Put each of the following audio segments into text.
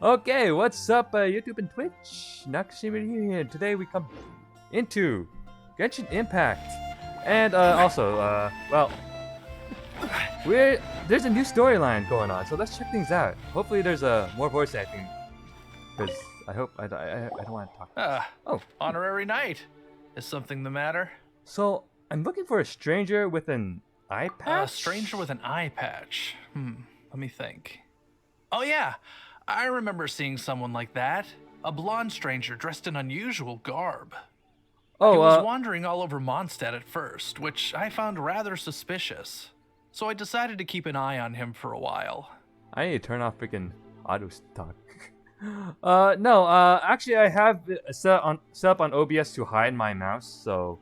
Okay, what's up, YouTube and Twitch? Nakashima here. Today we come into Genshin Impact, and well, there's a new storyline going on, so let's check things out. Hopefully, there's more voice acting, because I don't want to talk. Oh, honorary knight. Is something the matter? So I'm looking for a stranger with an eye patch. A stranger with an eye patch. Let me think. Oh yeah. I remember seeing someone like that. A blonde stranger dressed in unusual garb. Oh, he was wandering all over Mondstadt at first, which I found rather suspicious. So I decided to keep an eye on him for a while. I need to turn off freaking auto stock. Actually I have it set up on OBS to hide my mouse, so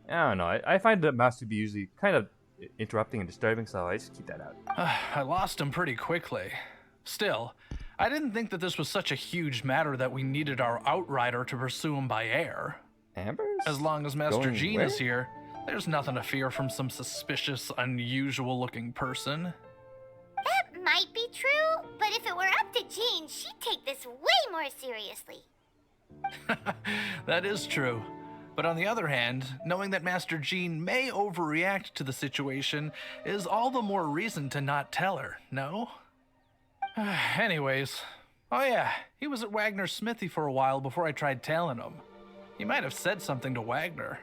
I don't know. I find the mouse to be usually kind of interrupting and disturbing, so I just keep that out. I lost him pretty quickly. Still, I didn't think that this was such a huge matter that we needed our outrider to pursue him by air. Ambers? As long as Master Jean where? is here, there's nothing to fear from some suspicious, unusual-looking person. That might be true, but if it were up to Jean, she'd take this way more seriously. That is true. But on the other hand, knowing that Master Jean may overreact to the situation is all the more reason to not tell her, no? Anyways, oh yeah, he was at Wagner's smithy for a while before I tried tailing him. He might have said something to Wagner.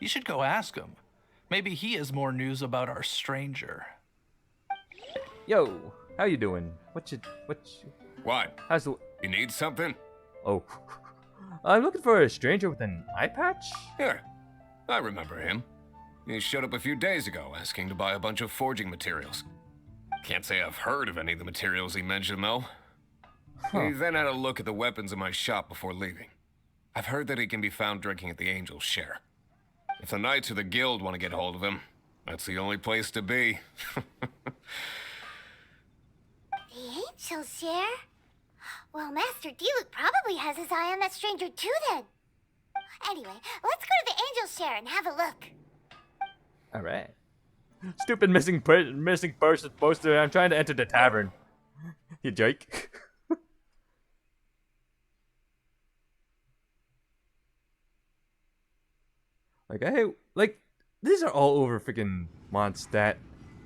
You should go ask him. Maybe he has more news about our stranger. Yo, how you doing? What? How's the... You need something? Oh. I'm looking for a stranger with an eye patch? Here. I remember him. He showed up a few days ago asking to buy a bunch of forging materials. Can't say I've heard of any of the materials he mentioned, though. He then had a look at the weapons in my shop before leaving. I've heard that he can be found drinking at the Angel's Share. If the Knights of the Guild want to get hold of him, that's the only place to be. The Angel's Share? Well, Master Diluc probably has his eye on that stranger too then. Anyway, let's go to the Angel's Share and have a look. Alright. Stupid missing person poster. I'm trying to enter the tavern. You jerk. These are all over freaking Mondstadt.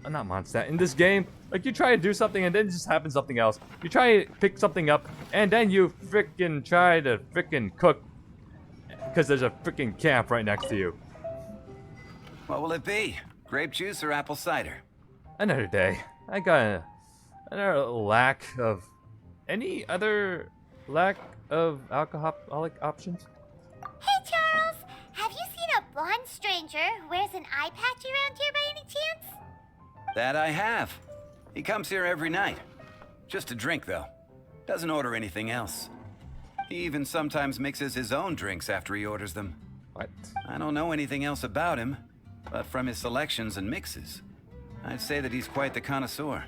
Not Mondstadt. In this game, like, you try to do something and then it just happens something else. You try to pick something up and then you freaking try to freaking cook because there's a freaking camp right next to you. What will it be? Grape juice or apple cider? Another day. I got another lack of... Any other lack of alcoholic options? Hey, Charles! Have you seen a blonde stranger who wears an eye patch around here by any chance? That I have. He comes here every night. Just to drink, though. Doesn't order anything else. He even sometimes mixes his own drinks after he orders them. What? I don't know anything else about him, but from his selections and mixes, I'd say that he's quite the connoisseur.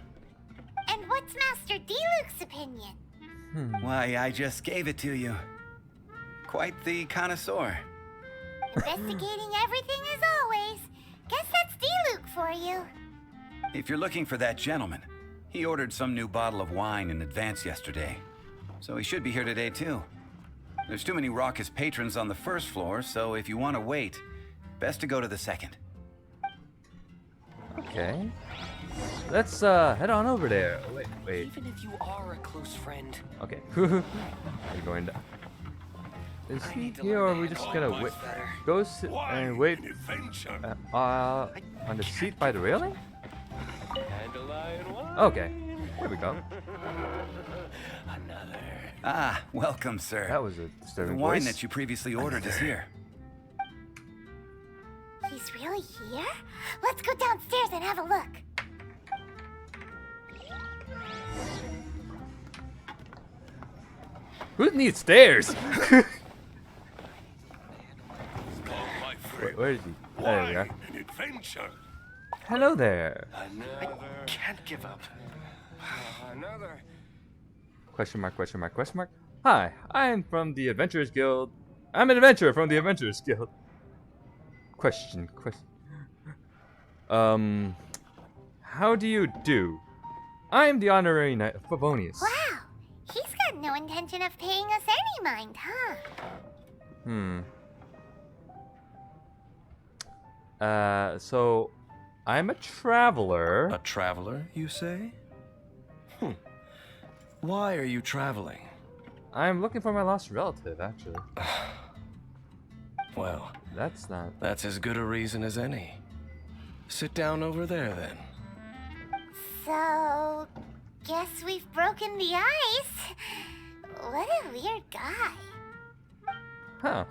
And what's Master Diluc's opinion? Why, I just gave it to you. Quite the connoisseur. Investigating everything as always. Guess that's Diluc for you. If you're looking for that gentleman, he ordered some new bottle of wine in advance yesterday. So he should be here today too. There's too many raucous patrons on the first floor, so if you want to wait, best to go to the second. Okay. Let's head on over there. Wait. Even if you are a close friend. Okay. Are you going to... Is he here or are we just gonna wait? Go sit and wait on the seat by the railing? Okay. Here we go. Ah, welcome, sir. That was a The disturbing wine voice. that you previously ordered is here. He's really here? Let's go downstairs and have a look. Who needs stairs? Where is he? There we are. Hello there. I can't give up. Question mark, question mark, question mark. Hi, I'm from the Adventurers Guild. I'm an adventurer from the Adventurers Guild. Question. How do you do? I'm the honorary knight of Favonius. Wow, he's had no intention of paying us any mind, huh? So I'm a traveler. A traveler, you say? Why are you traveling? I'm looking for my lost relative, actually. Well, That's as good a reason as any. Sit down over there, then. So, guess we've broken the ice. What a weird guy. Huh.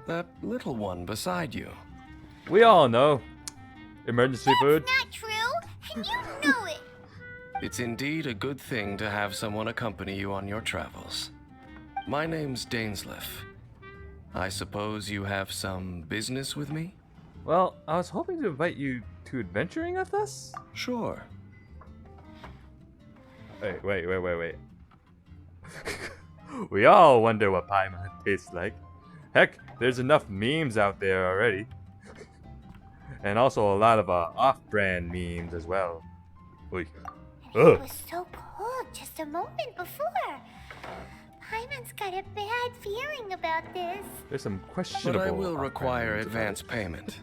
That little one beside you. We all know. Emergency food. Not true, and you know it. It's indeed a good thing to have someone accompany you on your travels. My name's Dainsleif. I suppose you have some business with me? Well, I was hoping to invite you to adventuring with us? Sure. Wait. We all wonder what Paimon tastes like. Heck, there's enough memes out there already. And also a lot of off-brand memes as well. Oy. And Ugh. it was so cold just a moment before. Paimon's got a bad feeling about this. There's some But questionable. I will off-brand require memes about advance it. payment.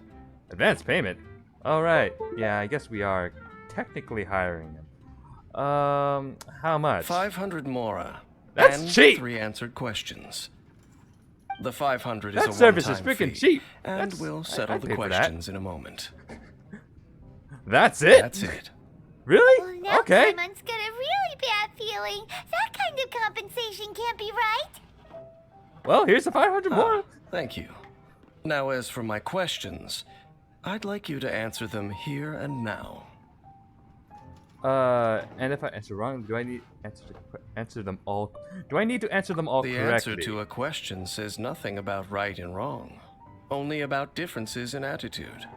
Advance payment? Alright. Yeah, I guess we are technically hiring him. How much? 500 mora. That's and cheap! 3 answered questions. The 500 is That a service is one-time freaking fee, cheap. and That's- we'll settle I'd the pay for that. questions in a moment. That's it? That's it. Really? Well, now Okay. Paimon's got a really bad feeling. That kind of compensation can't be right. Well, here's the 500 more. Thank you. Now, as for my questions, I'd like you to answer them here and now. And if I answer wrong, do I need answer them all? Do I need to answer them all The correctly? answer to a question says nothing about right and wrong, only about differences in attitude.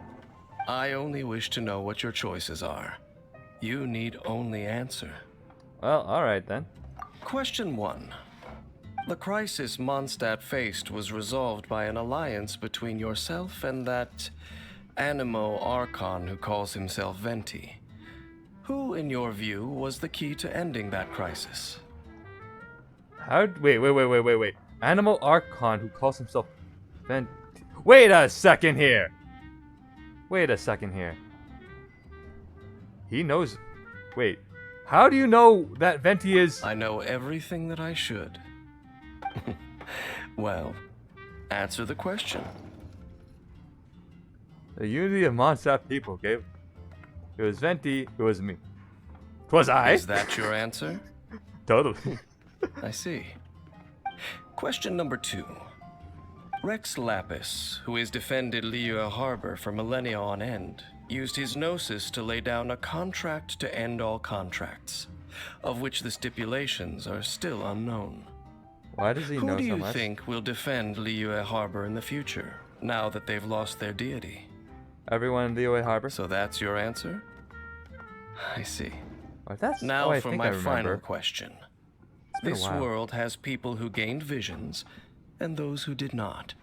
I only wish to know what your choices are. You need only answer. Well, all right then. Question 1. The crisis Mondstadt faced was resolved by an alliance between yourself and that Animo Archon who calls himself Venti. Who, in your view, was the key to ending that crisis? Wait. Animal Archon who calls himself Vent. Wait a second here. He knows. Wait. How do you know that Venti is? I know everything that I should. Well, answer the question. The unity of Mondstadt people, okay? It was Venti, it was me. 'Twas I. Is that your answer? Totally. I see. Question number 2. Rex Lapis, who has defended Liyue Harbor for millennia on end, used his gnosis to lay down a contract to end all contracts, of which the stipulations are still unknown. Why does he Who know do so you much? think will defend Liyue Harbor in the future, now that they've lost their deity? Everyone in Liyue Harbor? So that's your answer? I see. Oh, that's Now oh, I for think my I final remember. question. been a This while. world has people who gained visions and those who did not.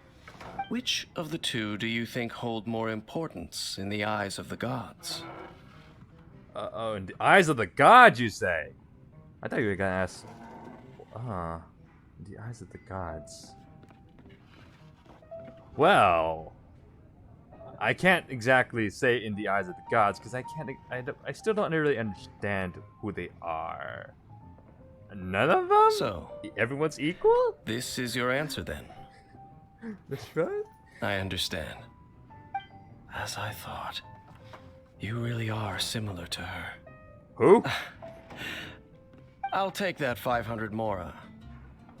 Which of the two do you think hold more importance in the eyes of the gods? Oh, in the eyes of the gods, you say? I thought you were gonna ask. In the eyes of the gods. Well, I can't exactly say in the eyes of the gods because I still don't really understand who they are. None of them? So, Everyone's equal? this is your answer then. That's right. I understand. As I thought, you really are similar to her. Who? I'll take that 500 mora.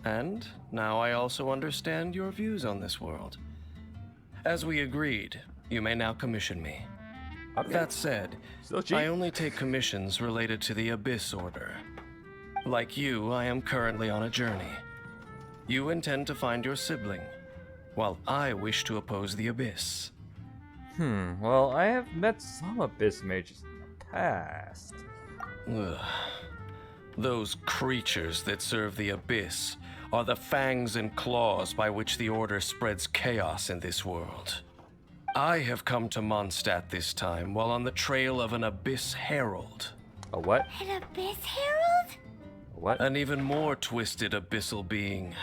And now I also understand your views on this world. As we agreed, you may now commission me. Okay. That said, Still cheap. I only take commissions related to the Abyss Order. Like you, I am currently on a journey. You intend to find your sibling, while I wish to oppose the Abyss. Well, I have met some Abyss mages in the past. Ugh. Those creatures that serve the Abyss are the fangs and claws by which the Order spreads chaos in this world. I have come to Mondstadt this time while on the trail of an Abyss Herald. A what? An Abyss Herald? A what? An even more twisted abyssal being.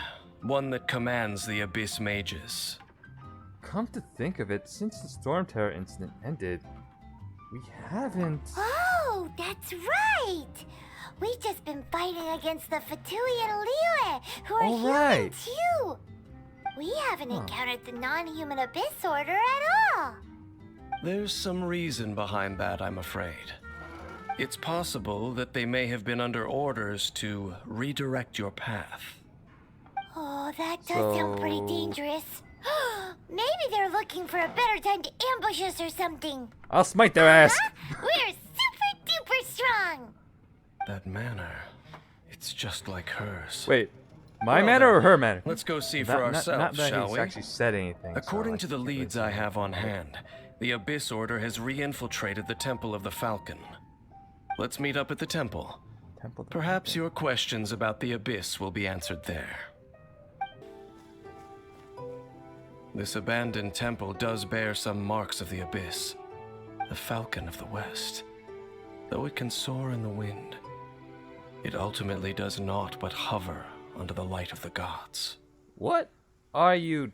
One that commands the Abyss Mages. Come to think of it, since the Storm Terror incident ended, we haven't... Oh, that's right! We've just been fighting against the Fatui and Liyue, who are All human right. too. We haven't Huh. encountered the non-human Abyss Order at all. There's some reason behind that, I'm afraid. It's possible that they may have been under orders to redirect your path. Oh, that does sound pretty So- dangerous. Maybe they're looking for a better time to ambush us or something. I'll smite their ass! Huh? We're super duper strong. That manner, it's just like hers. Wait, my Well manner then, or her manner? Let's go see Not- for not- ourselves, not that shall he's we? actually said anything. so According I to the can't really leads say I have on anything. hand, the Abyss Order has re-infiltrated the Temple of the Falcon. Let's meet up at the temple. Temple of the Perhaps Falcon. your questions about the Abyss will be answered there. This abandoned temple does bear some marks of the Abyss, the Falcon of the West. Though it can soar in the wind, it ultimately does naught but hover under the light of the gods. What are you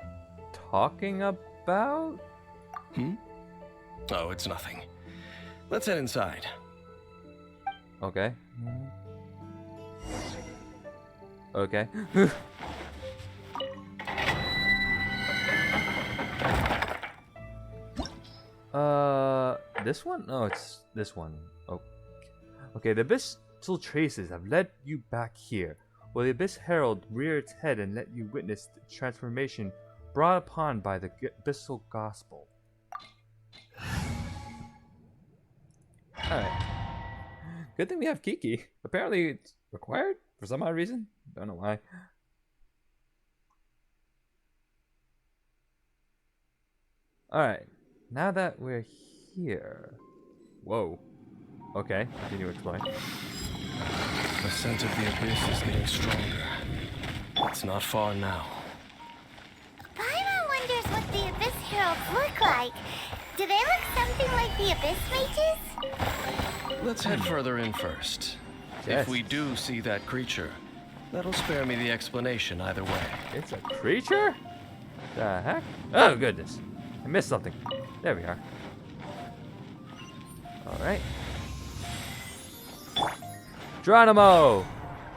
talking about? Oh, it's nothing. Let's head inside. Okay. Okay. This one? No, it's this one. Oh. Okay, the abyssal traces have led you back here. Will the Abyss Herald rear its head and let you witness the transformation brought upon by the abyssal gospel? Alright. Good thing we have Kiki. Apparently it's required for some odd reason. Don't know why. Alright. Now that we're here. Whoa. Okay, continue exploring. The scent of the Abyss is getting stronger. It's not far now. Paimon wonders what the Abyss Heralds look like. Do they look something like the Abyss Mages? Let's head further in first. Yes. If we do see that creature, that'll spare me the explanation either way. It's a creature? The heck? Oh goodness. I missed something. There we are. Alright. Geronimo!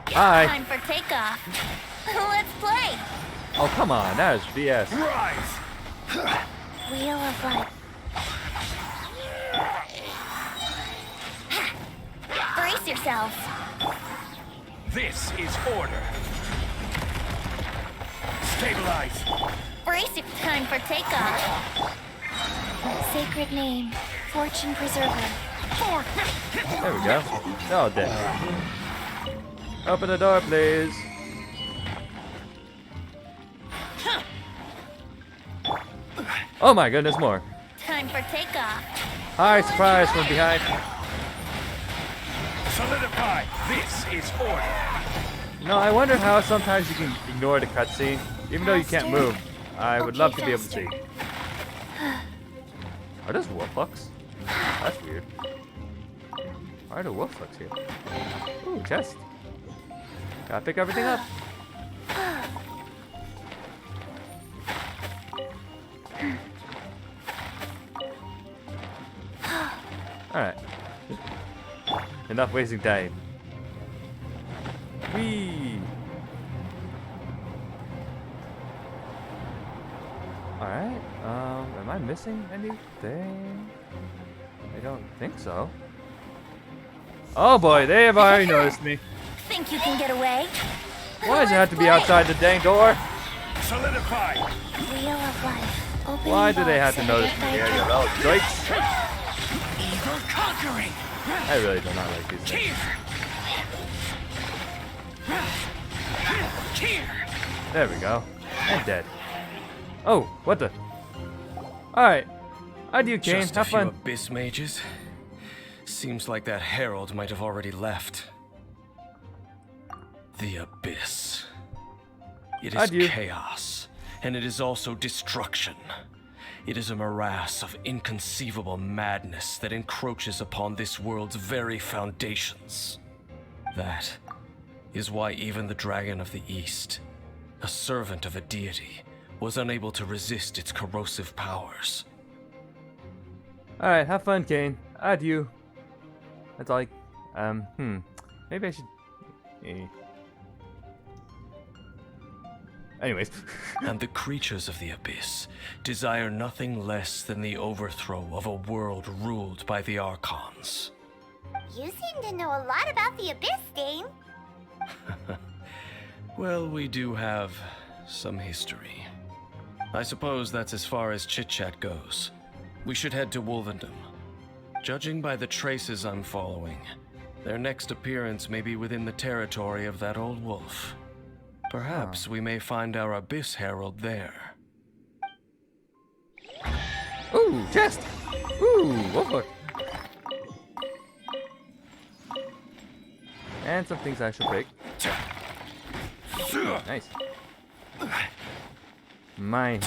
Hi! Time for takeoff. Let's play. Oh come on, that is BS. Wheel of Life. Brace yourselves. This is order. Stabilize. Brace your time for takeoff. Sacred name, Fortune Preserver. There we go. Oh, dead. Open the door, please. Oh my goodness, more. Time for takeoff. Hi, surprise from behind. Solidify. This is order. No, I wonder how sometimes you can ignore the cutscene, even though you can't move. I would love to be able to see. Are those wolf bucks? That's weird. Why are the wolf bucks here? Ooh, chest. Gotta pick everything up. Alright. Enough wasting time. Whee! Alright, am I missing anything? I don't think so. Oh boy, they have already noticed me. Think you can get away? Why does it have to be outside the dang door? Solidify. Wheel of Life. Opening Why do they have to box notice and me get here, you back little drakes? Evil conquering. I really do not like these things. Here. There we go. And dead. Oh, what the? Alright. Adieu, Kane. Just a Have few fun. Abyss Mages? Seems like that herald might have already left. The Abyss. It is Adieu. chaos, and it is also destruction. It is a morass of inconceivable madness that encroaches upon this world's very foundations. That is why even the Dragon of the East, a servant of a deity, was unable to resist its corrosive powers. Alright, have fun, Kane. Adieu. That's all maybe I should... Anyways. And the creatures of the Abyss desire nothing less than the overthrow of a world ruled by the Archons. You seem to know a lot about the Abyss, Dane. Well, we do have some history. I suppose that's as far as chit-chat goes. We should head to Wolvendom. Judging by the traces I'm following, their next appearance may be within the territory of that old wolf. Perhaps we may find our Abyss Herald there. Ooh, chest! Ooh, wolf. And some things I should break. Nice. Mine.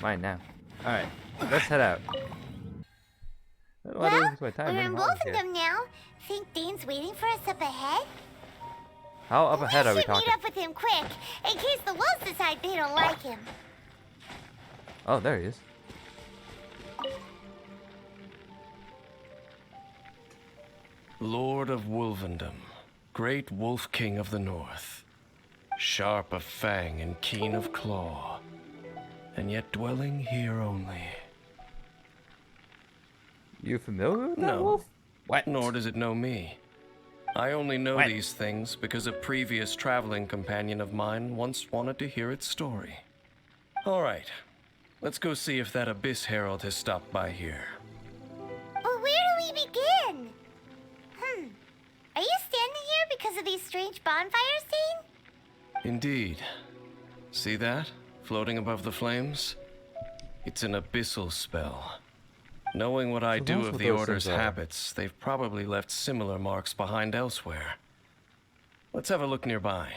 Mine now. Alright, let's head out. Well, we're in Wolfendom now. Think Dane's waiting for us up ahead? How up ahead are we We should talking? meet up with him quick, in case the wolves decide they don't like him. Oh, there he is. Lord of Wolvendom, great Wolf King of the North, sharp of fang and keen of claw, and yet dwelling here only. You familiar with that No. wolf? What? Nor does it know me. I only know What? these things because a previous traveling companion of mine once wanted to hear its story. All right, let's go see if that Abyss Herald has stopped by here. Well, where do we begin? Are you standing here because of these strange bonfires, Dane? Indeed. See that? Floating above the flames? It's an abyssal spell. Knowing what I So do that's of what the those Order's things are. habits, they've probably left similar marks behind elsewhere. Let's have a look nearby.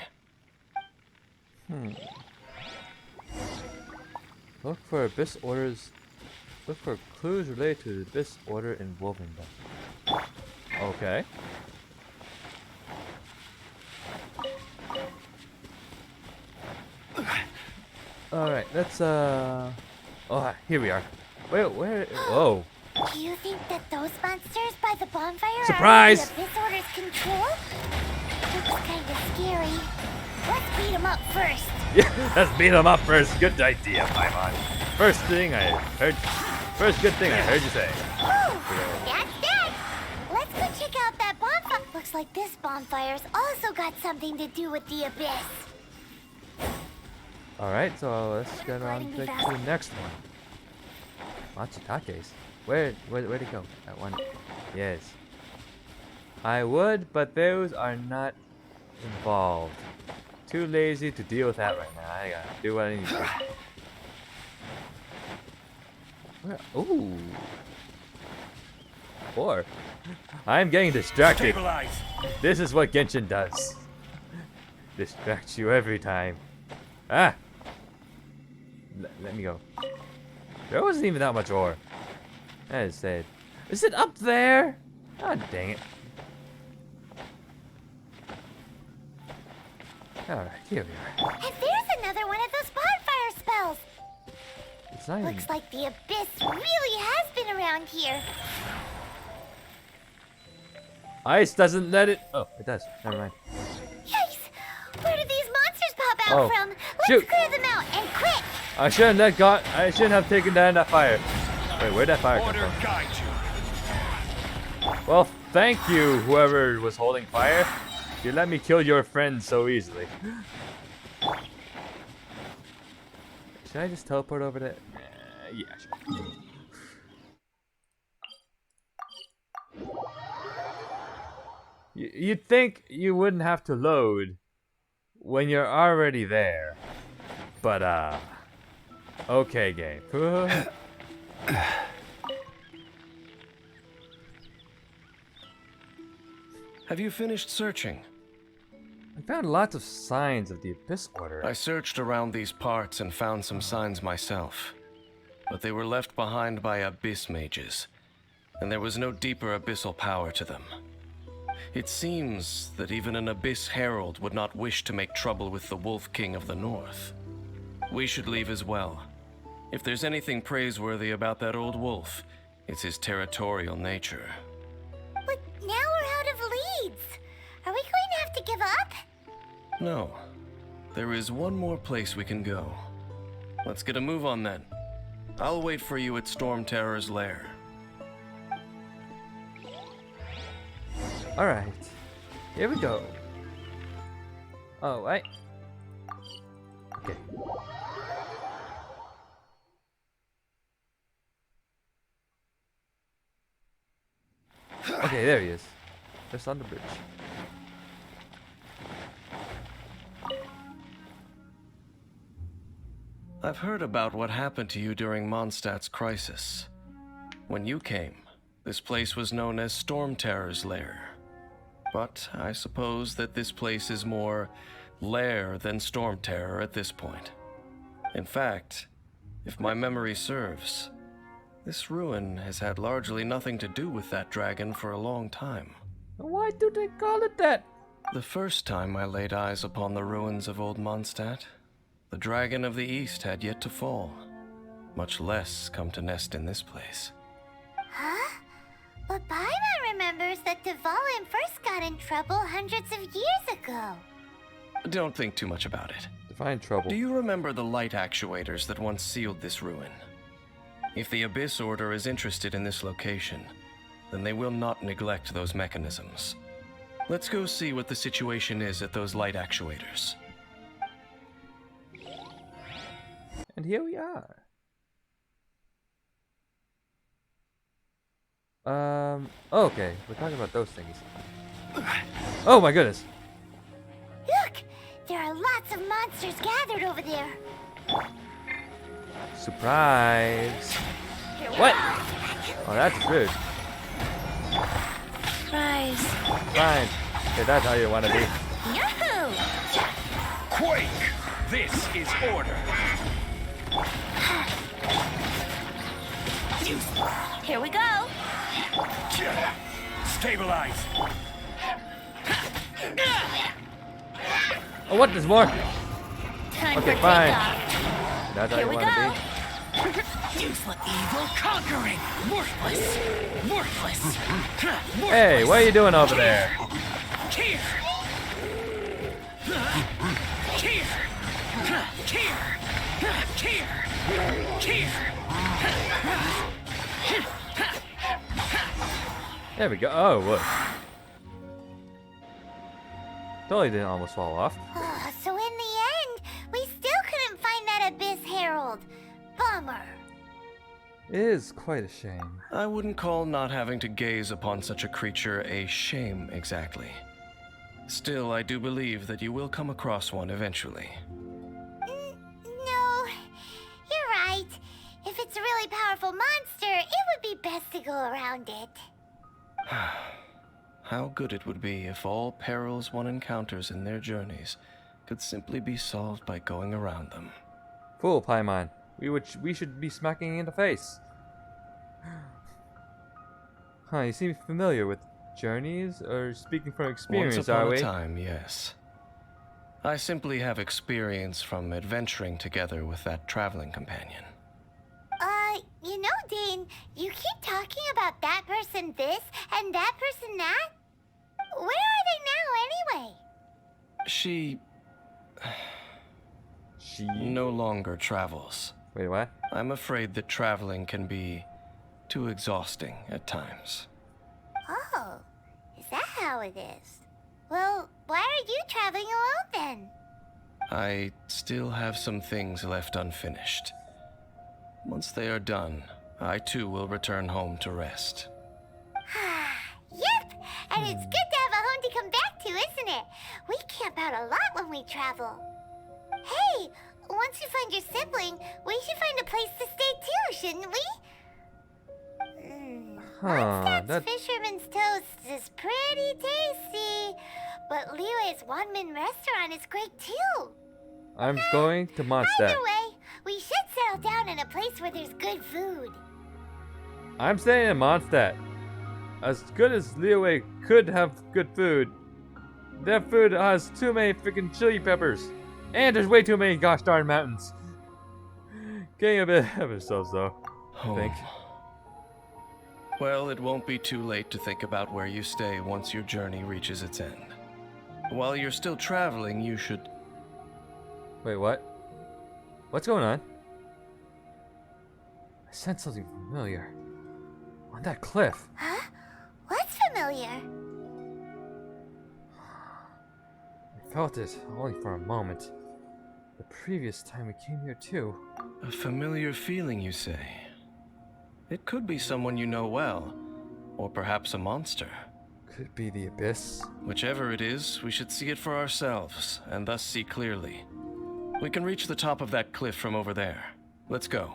Look for Abyss Orders. Look for clues related to the Abyss Order in Wolvendom. Okay. Alright, let's oh, here we are. Wait, where? Oh, Do you think that those monsters by the bonfire Surprise! are under the Abyss Order's control? Looks kind of scary. Let's beat them up first. yeah. Let's beat them up first. Good idea, Paimon. First good thing I heard you say. Ooh, that's that. Let's go check out that bonfire. Looks like this bonfire's also got something to do with the Abyss. Alright, so let's get on to the next one. Matsutake's. Where'd it go? That one. Yes. I would, but those are not involved. Too lazy to deal with that right now. I gotta do what I need to do. Where? Ooh. Or I'm getting distracted. Stabilize. This is what Genshin does. Distracts you every time. Ah! Let me go. There wasn't even that much ore. That is sad. Is it up there? God dang it. Alright, here we are. And there's another one of those bonfire spells. It's not even... Looks like the Abyss really has been around here. Ice doesn't let it... Oh, it does. Never mind. Yikes! Where did these monsters pop out Oh, from? Let's shoot. clear them out and quick! I shouldn't have taken down that fire. Wait, where'd that fire come Order from? guide you. Well, thank you, whoever was holding fire. You let me kill your friend so easily. Should I just teleport over there? Yeah, sure. You'd think you wouldn't have to load when you're already there. But, okay, game. Have you finished searching? I found lots of signs of the Abyss Order. I searched around these parts and found some signs myself. but they were left behind by abyss mages, and there was no deeper abyssal power to them. It seems that even an abyss herald would not wish to make trouble with the Wolf King of the North. We should leave as well. If there's anything praiseworthy about that old wolf, it's his territorial nature. But now we're out of leads. Are we going to have to give up? No. There is one more place we can go. Let's get a move on then. I'll wait for you at Storm Terror's lair. Alright. Here we go. Oh, wait. Okay. Okay, there he is. Just on the bridge. I've heard about what happened to you during Mondstadt's crisis. When you came, this place was known as Storm Terror's lair. But I suppose that this place is more lair than Storm Terror at this point. In fact, if my memory serves, this ruin has had largely nothing to do with that dragon for a long time. Why do they call it that? The first time I laid eyes upon the ruins of Old Mondstadt, the Dragon of the East had yet to fall, much less come to nest in this place. Huh? But Paimon remembers that Dvalin first got in trouble hundreds of years ago. Don't think too much about it. Define trouble. Do you remember the light actuators that once sealed this ruin? If the Abyss Order is interested in this location, then they will not neglect those mechanisms. Let's go see what the situation is at those light actuators. And here we are. Okay, we're talking about those things. Oh my goodness. Look! There are lots of monsters gathered over there. Surprise. Here we What? go. Oh, that's rude. Surprise. Fine. Okay, that's how you want to be. Yahoo! Quake! This is order. Here we go. Stabilize. Oh, what? There's more? Time Okay, for fine. takeoff. That's how Here you we want to go. be. Use the evil conquering. Worthless. Worthless. Hey, what are you doing over there? Here. Here. Here. Here. Here. There we go. Oh, whoa. Totally didn't almost fall off. Oh, so in the end, we still couldn't find that Abyss Herald. Bummer. It is quite a shame. I wouldn't call not having to gaze upon such a creature a shame exactly. Still, I do believe that you will come across one eventually. No, you're right. If it's a really powerful monster, it would be best to go around it. How good it would be if all perils one encounters in their journeys could simply be solved by going around them. Fool, Paimon. We should be smacking you in the face. Huh, you seem familiar with journeys, or speaking from experience, Once are upon we? a time, yes. I simply have experience from adventuring together with that traveling companion. You know, Dane, you keep talking about that person this and that person that. Where are they now, anyway? She She... no longer travels. Wait, what? I'm afraid that traveling can be too exhausting at times. Oh, is that how it is? Well, why are you traveling alone then? I still have some things left unfinished. Once they are done, I too will return home to rest. Yep, and it's good to have a home to come back to, isn't it? We camp out a lot when we travel. Hey, once you find your sibling, we should find a place to stay too, shouldn't we? Mondstadt's that... Fisherman's Toast is pretty tasty, but Liyue's one-man restaurant is great too. I'm going to Mondstadt. Either way, we should set settle down in a place where there's good food. I'm staying in Mondstadt. As good as Liyue could have good food, that food has too many freaking chili peppers. And there's way too many gosh darn mountains. Getting a bit of a so-so, I think. Well, it won't be too late to think about where you stay once your journey reaches its end. While you're still traveling, you should... Wait, what? What's going on? I sense something familiar. On that cliff. Huh? What's familiar? I felt it only for a moment. The previous time we came here too. A familiar feeling, you say? It could be someone you know well, or perhaps a monster. Could be the abyss. Whichever it is, we should see it for ourselves, and thus see clearly. We can reach the top of that cliff from over there. Let's go.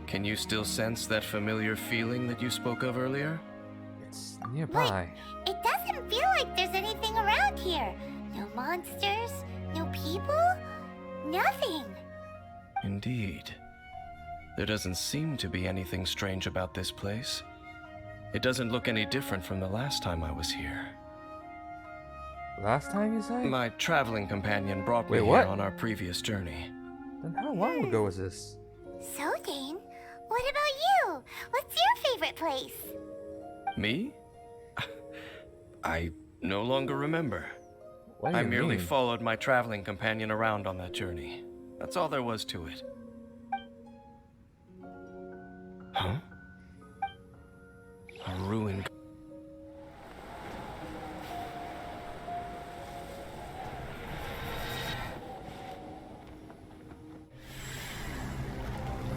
Can you still sense that familiar feeling that you spoke of earlier? It's nearby. It doesn't feel like there's anything around here. No monsters, no people, nothing. Indeed. There doesn't seem to be anything strange about this place. It doesn't look any different from the last time I was here. Last time you say? My traveling companion brought me Wait, here what? on our previous journey. Then how long ago was this? So, Dane, what about you? What's your favorite place? Me? I no longer remember. What do I you merely mean? followed my traveling companion around on that journey. That's all there was to it. Huh? A ruined...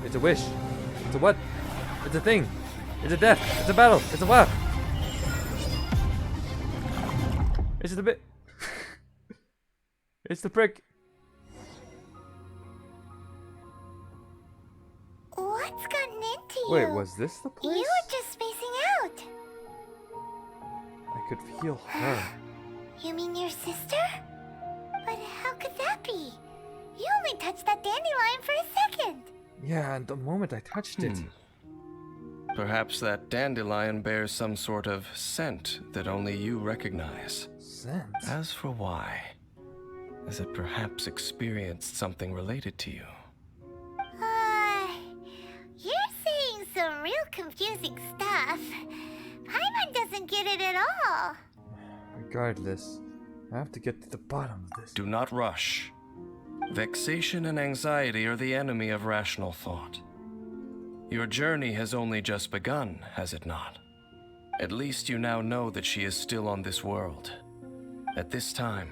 It's a wish. It's a what? It's a thing. It's a death. It's a battle. It's a what? It's the bit. It's the prick. What's gotten into you? Wait, was this the place? You were just spacing out. I could feel her. You mean your sister? But how could that be? You only touched that dandelion for a second. Yeah, and the moment I touched it. Perhaps that dandelion bears some sort of scent that only you recognize. Scent? As for why, has it perhaps experienced something related to you? You're saying some real confusing stuff. Paimon doesn't get it at all. Regardless, I have to get to the bottom of this. Do not rush. Vexation and anxiety are the enemy of rational thought. Your journey has only just begun, has it not? At least you now know that she is still on this world. At this time,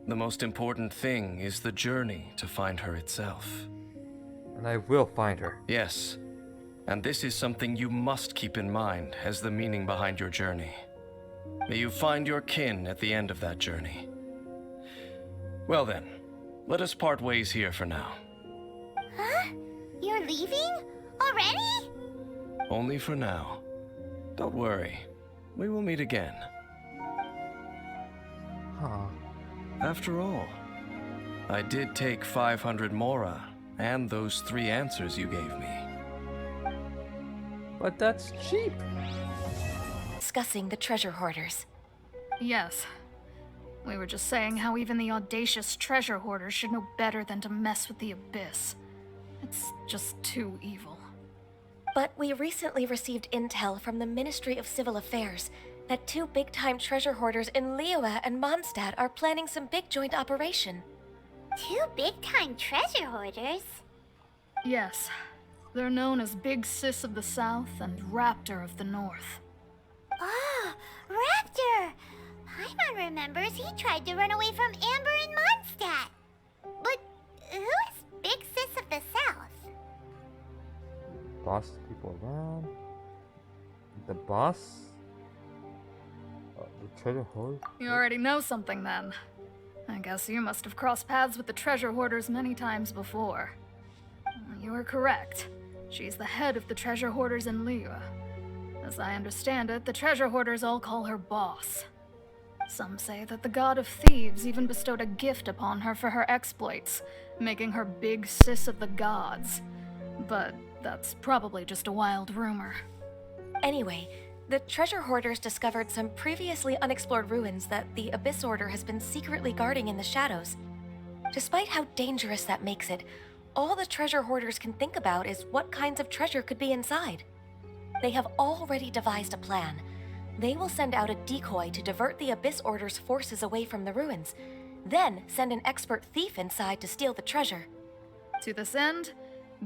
the most important thing is the journey to find her itself. And I will find her. Yes, and this is something you must keep in mind as the meaning behind your journey. May you find your kin at the end of that journey. Well then, let us part ways here for now. Huh? You're leaving? Already? Only for now. Don't worry, we will meet again. Huh. After all, I did take 500 mora and those 3 answers you gave me. But that's cheap. Discussing the treasure hoarders. Yes. We were just saying how even the audacious treasure hoarders should know better than to mess with the abyss. It's just too evil. But we recently received intel from the Ministry of Civil Affairs that 2 big-time treasure hoarders in Liyue and Mondstadt are planning some big joint operation. 2 big-time treasure hoarders? Yes. They're known as Big Sis of the South and Raptor of the North. Ah, Raptor! Paimon remembers he tried to run away from Amber in Mondstadt. But who is Big Sis of the South? Boss people around. The boss? The treasure hoard? You already know something then. I guess you must have crossed paths with the treasure hoarders many times before. You are correct. She's the head of the treasure hoarders in Liyue. As I understand it, the treasure hoarders all call her boss. Some say that the god of thieves even bestowed a gift upon her for her exploits, making her big sis of the gods. But that's probably just a wild rumor. Anyway, the treasure hoarders discovered some previously unexplored ruins that the Abyss Order has been secretly guarding in the shadows. Despite how dangerous that makes it, all the treasure hoarders can think about is what kinds of treasure could be inside. They have already devised a plan. They will send out a decoy to divert the Abyss Order's forces away from the ruins, then send an expert thief inside to steal the treasure. To this end,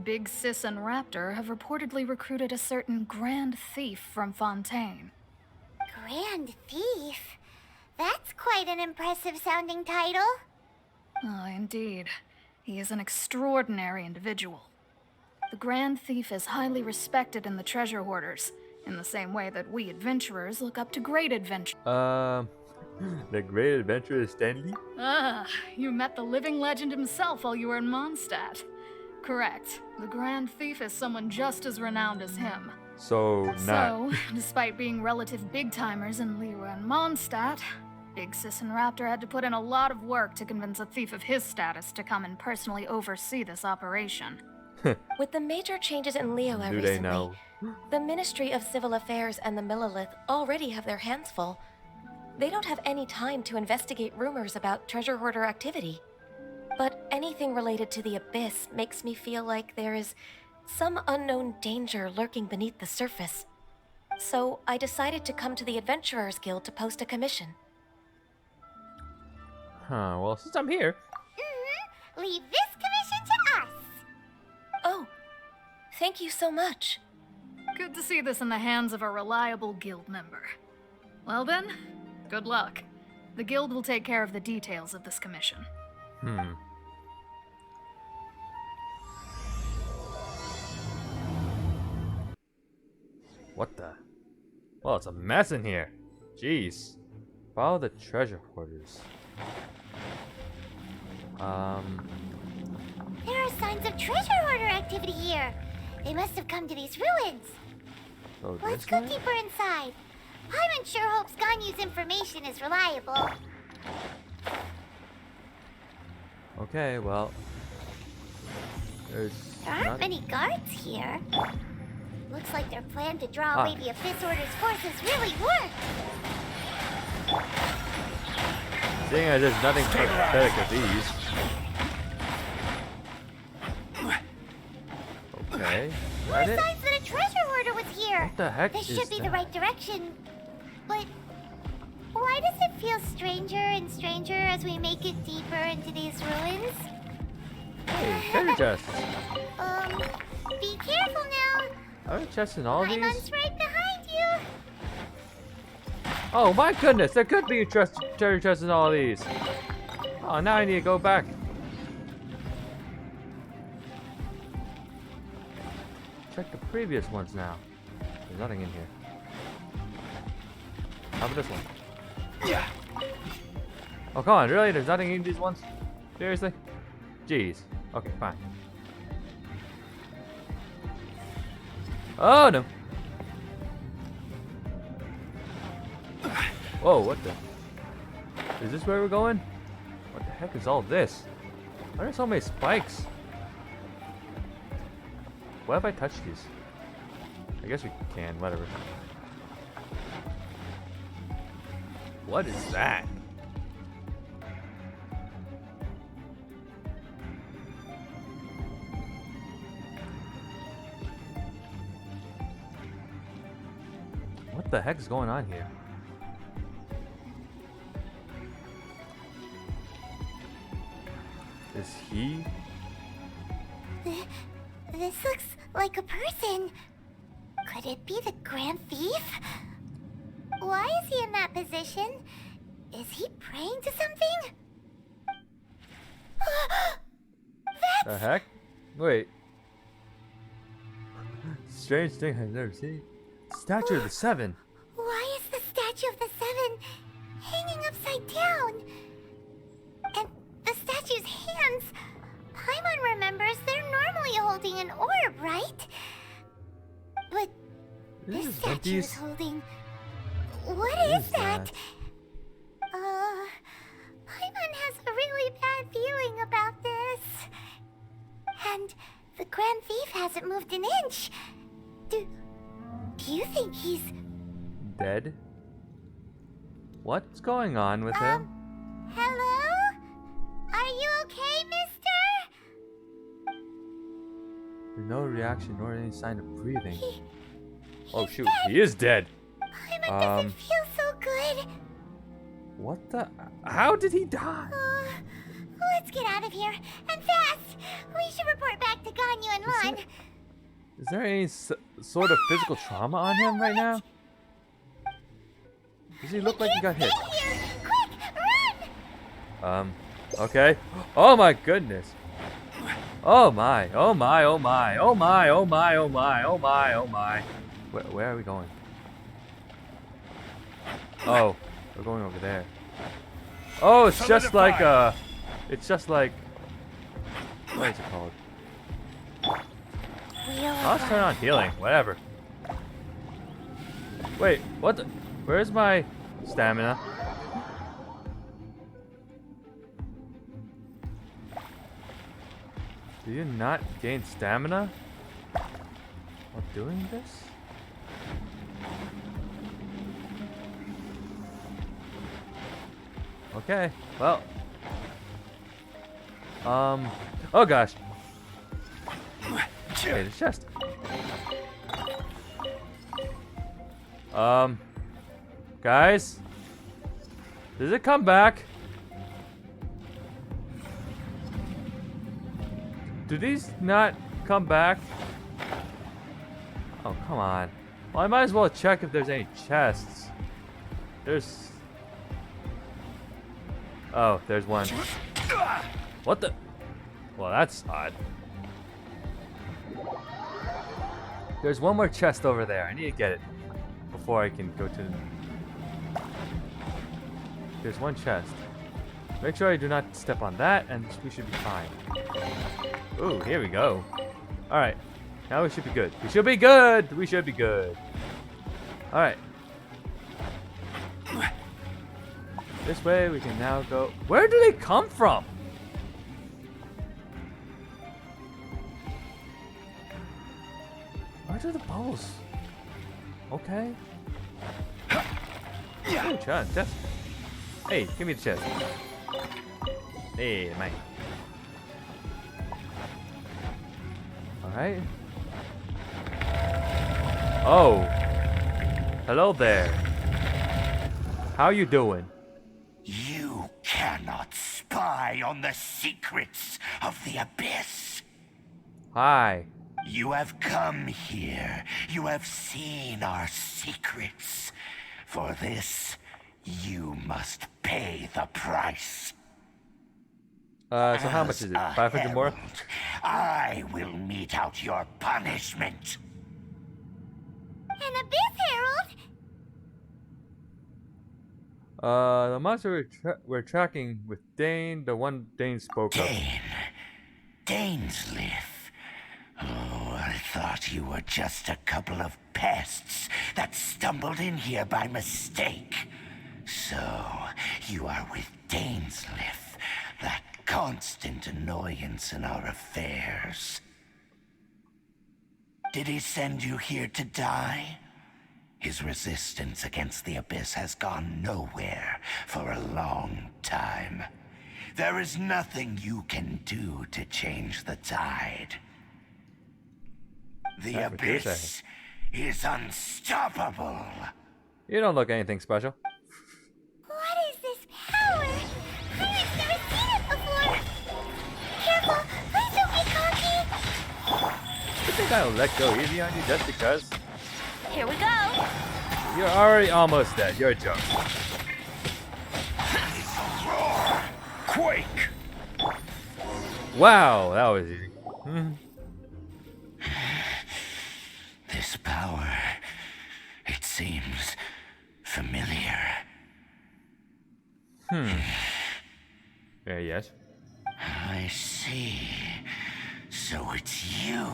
Big Sis and Raptor have reportedly recruited a certain Grand Thief from Fontaine. Grand Thief? That's quite an impressive sounding title. Oh, indeed. He is an extraordinary individual. The Grand Thief is highly respected in the treasure hoarders, in the same way that we adventurers look up to great adventurers. The great adventurer Stanley? Ah, you met the living legend himself while you were in Mondstadt. Correct. The Grand Thief is someone just as renowned as him. So, not. So, despite being relative big-timers in Liyue and Mondstadt, Big Sis and Raptor had to put in a lot of work to convince a thief of his status to come and personally oversee this operation. With the major changes in Liyue Do recently, they know? the Ministry of Civil Affairs and the Millelith already have their hands full. They don't have any time to investigate rumors about treasure hoarder activity. But anything related to the Abyss makes me feel like there is some unknown danger lurking beneath the surface. So I decided to come to the Adventurers Guild to post a commission. Huh, well, since I'm here. Leave this commission to us. Oh, thank you so much. Good to see this in the hands of a reliable guild member. Well then, good luck. The guild will take care of the details of this commission. What the? Well, it's a mess in here. Jeez. Follow the treasure hoarders. There are signs of treasure hoarder activity here. They must have come to these ruins. Oh, Let's this go way? deeper inside. Paimon sure hopes Ganyu's information is reliable. Okay, well. There's There aren't not- many guards here. Looks like their plan to draw Ah. away the Abyss Order's forces really worked. Seeing as there's nothing pathetic of these. Okay, is More that it? signs that a treasure hoarder was here. What the heck This is should be the that? right direction. But why does it feel stranger and stranger as we make it deeper into these ruins? Hey, treasure chests. Be careful now. Are there chests in all these? Paimon's right behind you. Oh my goodness, there could be a treasure chest in all these. Oh, now I need to go back. Check the previous ones now. There's nothing in here. How about this one? Yeah. Oh, come on, really? There's nothing in these ones? Seriously? Jeez. Okay, fine. Oh, no. Whoa, what the? Is this where we're going? What the heck is all this? Why are there so many spikes? What if I touch these? I guess we can, whatever. What is that? What the heck is going on here? Is he? This looks like a person. Could it be the Grand Thief? Why is he in that position? Is he praying to something? The heck? Wait. Strange thing I've never seen. Statue of the Seven. Why is the Statue of the Seven hanging upside down? And the statue's hands, Paimon remembers they're normally holding an orb, right? But this Is statue is Venti's? holding... What is that? Grand Thief hasn't moved an inch. Do you think he's... Dead? What's going on with him? Hello? Are you okay, mister? There's no reaction nor any sign of breathing. Oh shoot, dead. he is dead. Paimon doesn't feel so good. What the? How did he die? Let's get out of here, and fast! We should report back to Ganyu and Lon. Is there any sort of physical trauma on him right now? Does he look like he got hit? Here. Quick, run! Okay. Oh my goodness. Oh my, oh my, oh my, oh my, oh my, oh my, oh my, oh my. Where are we going? Oh, we're going over there. Oh, it's just like it's just like, what is it called? Let's turn on healing, whatever. Wait, what the? Where's my stamina? Do you not gain stamina while doing this? Okay, well. Oh gosh. Hey, the chest. Guys? Does it come back? Do these not come back? Oh, come on. Well, I might as well check if there's any chests. There's... Oh, there's one. What the? Well, that's odd. There's one more chest over there. I need to get it before I can go to the... There's one chest. Make sure I do not step on that, and we should be fine. Ooh, here we go. Alright. Now we should be good. We should be good! We should be good. Alright. This way we can now go... Where do they come from? Where do the bubbles? Okay. Ooh, chest. Hey, give me the chest. Hey, mate. Alright. Oh. Hello there. How you doing? You cannot spy on the secrets of the Abyss. Hi. You have come here. You have seen our secrets. For this, you must pay the price. So how much is it? 500 more? I will mete out your punishment. An Abyss Herald? The monster we're tracking with Dane, the one Dane spoke of. Dainsliff. Oh, I thought you were just a couple of pests that stumbled in here by mistake. So, you are with Dainsliff, that constant annoyance in our affairs. Did he send you here to die? His resistance against the Abyss has gone nowhere for a long time. There is nothing you can do to change the tide. The Abyss is unstoppable. You don't look anything special. What is this power? I've never seen it before. Careful, please don't get cocky. You think I'll let go easy on you just because? Here we go. You're already almost dead. You're a joke. Quake! Wow, that was easy. This power, it seems familiar. Yeah, yes. I see. So it's you.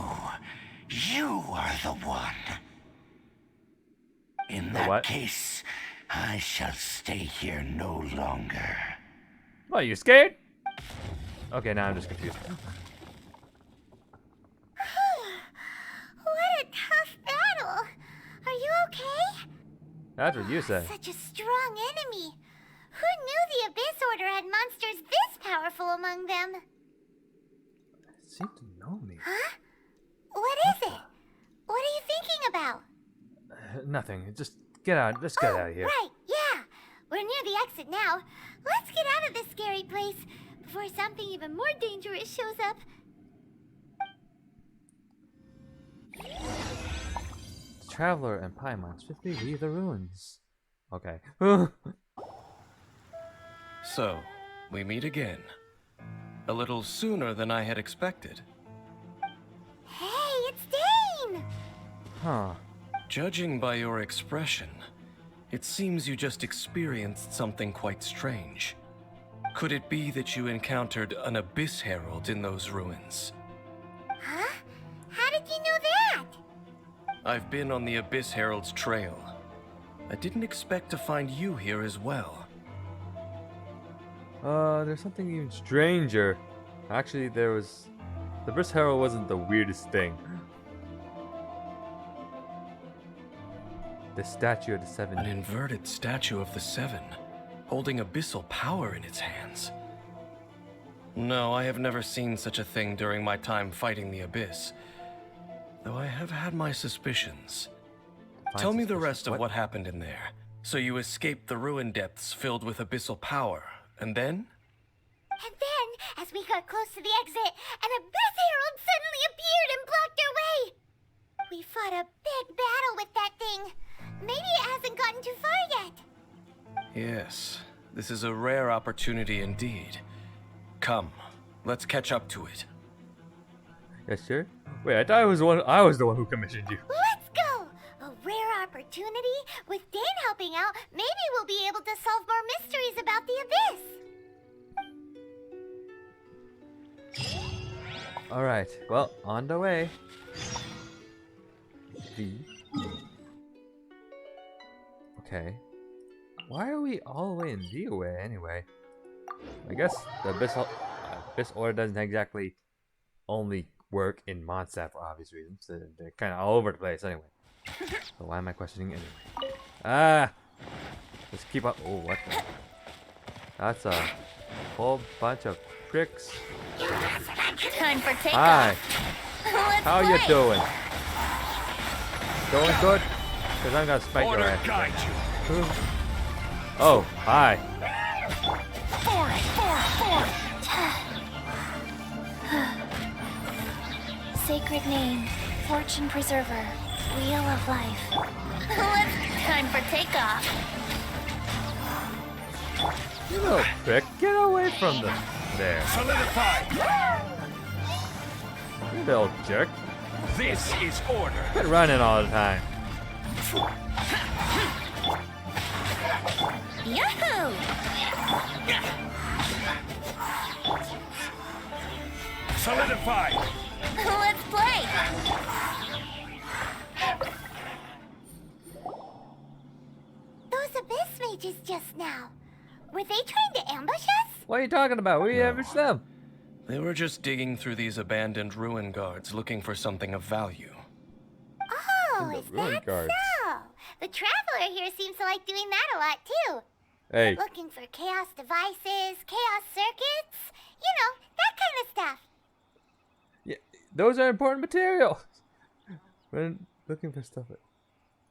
You are the one. In that what? case, I shall stay here no longer. What, you scared? Okay, now I'm just confused. That's what you say. Such a strong enemy. Who knew the Abyss Order had monsters this powerful among them? Seem to know me. Huh? What is it? What are you thinking about? Nothing. Just get out. Let's get out of here. Right, yeah. We're near the exit now. Let's get out of this scary place before something even more dangerous shows up. Traveler and Paimon swiftly leave the ruins. Okay. So, we meet again. A little sooner than I had expected. Hey, it's Dane! Huh. Judging by your expression, it seems you just experienced something quite strange. Could it be that you encountered an Abyss Herald in those ruins? Huh? How did you know that? I've been on the Abyss Herald's trail. I didn't expect to find you here as well. There's something even stranger. Actually, there was... The Abyss Herald wasn't the weirdest thing. The statue of the seven... An inverted statue of the Seven, holding abyssal power in its hands. No, I have never seen such a thing during my time fighting the Abyss. Though I have had my suspicions. Tell me the rest of what happened in there. So you escaped the ruin depths filled with abyssal power, and then? And then, as we got close to the exit, an Abyss Herald suddenly appeared and blocked our way! We fought a big battle with that thing. Maybe it hasn't gotten too far yet. Yes, this is a rare opportunity indeed. Come, let's catch up to it. Yes, sir? Wait, I thought I was the one who commissioned you. Let's go! A rare opportunity? With Dane helping out, maybe we'll be able to solve more mysteries about the Abyss. Alright, well, on the way. Okay. Why are we all the way in the way anyway? I guess the Abyss Order doesn't exactly only work in Mondstadt for obvious reasons. They're kind of all over the place anyway. So why am I questioning anyway? Ah! Let's keep up. Oh, what the? That's a whole bunch of pricks. Time for takeoff. Hi. Let's How play. you doing? Going good? Because I'm gonna spike your ass. guide you. Oh, hi. Sacred name, fortune preserver, wheel of life. Time for takeoff. You little prick. Get away from the... There. Solidify. You little jerk. This is order. Quit running all the time. Yahoo! Solidify. Let's play. Those Abyss mages just now. Were they trying to ambush us? What are you talking about? We ambushed them. They were just digging through these abandoned ruin guards looking for something of value. Oh, The is ruin that guards. so? The Traveler here seems to like doing that a lot too. Hey, Looking for chaos devices, chaos circuits, you know, that kind of stuff. yeah, those are important materials. When looking for stuff,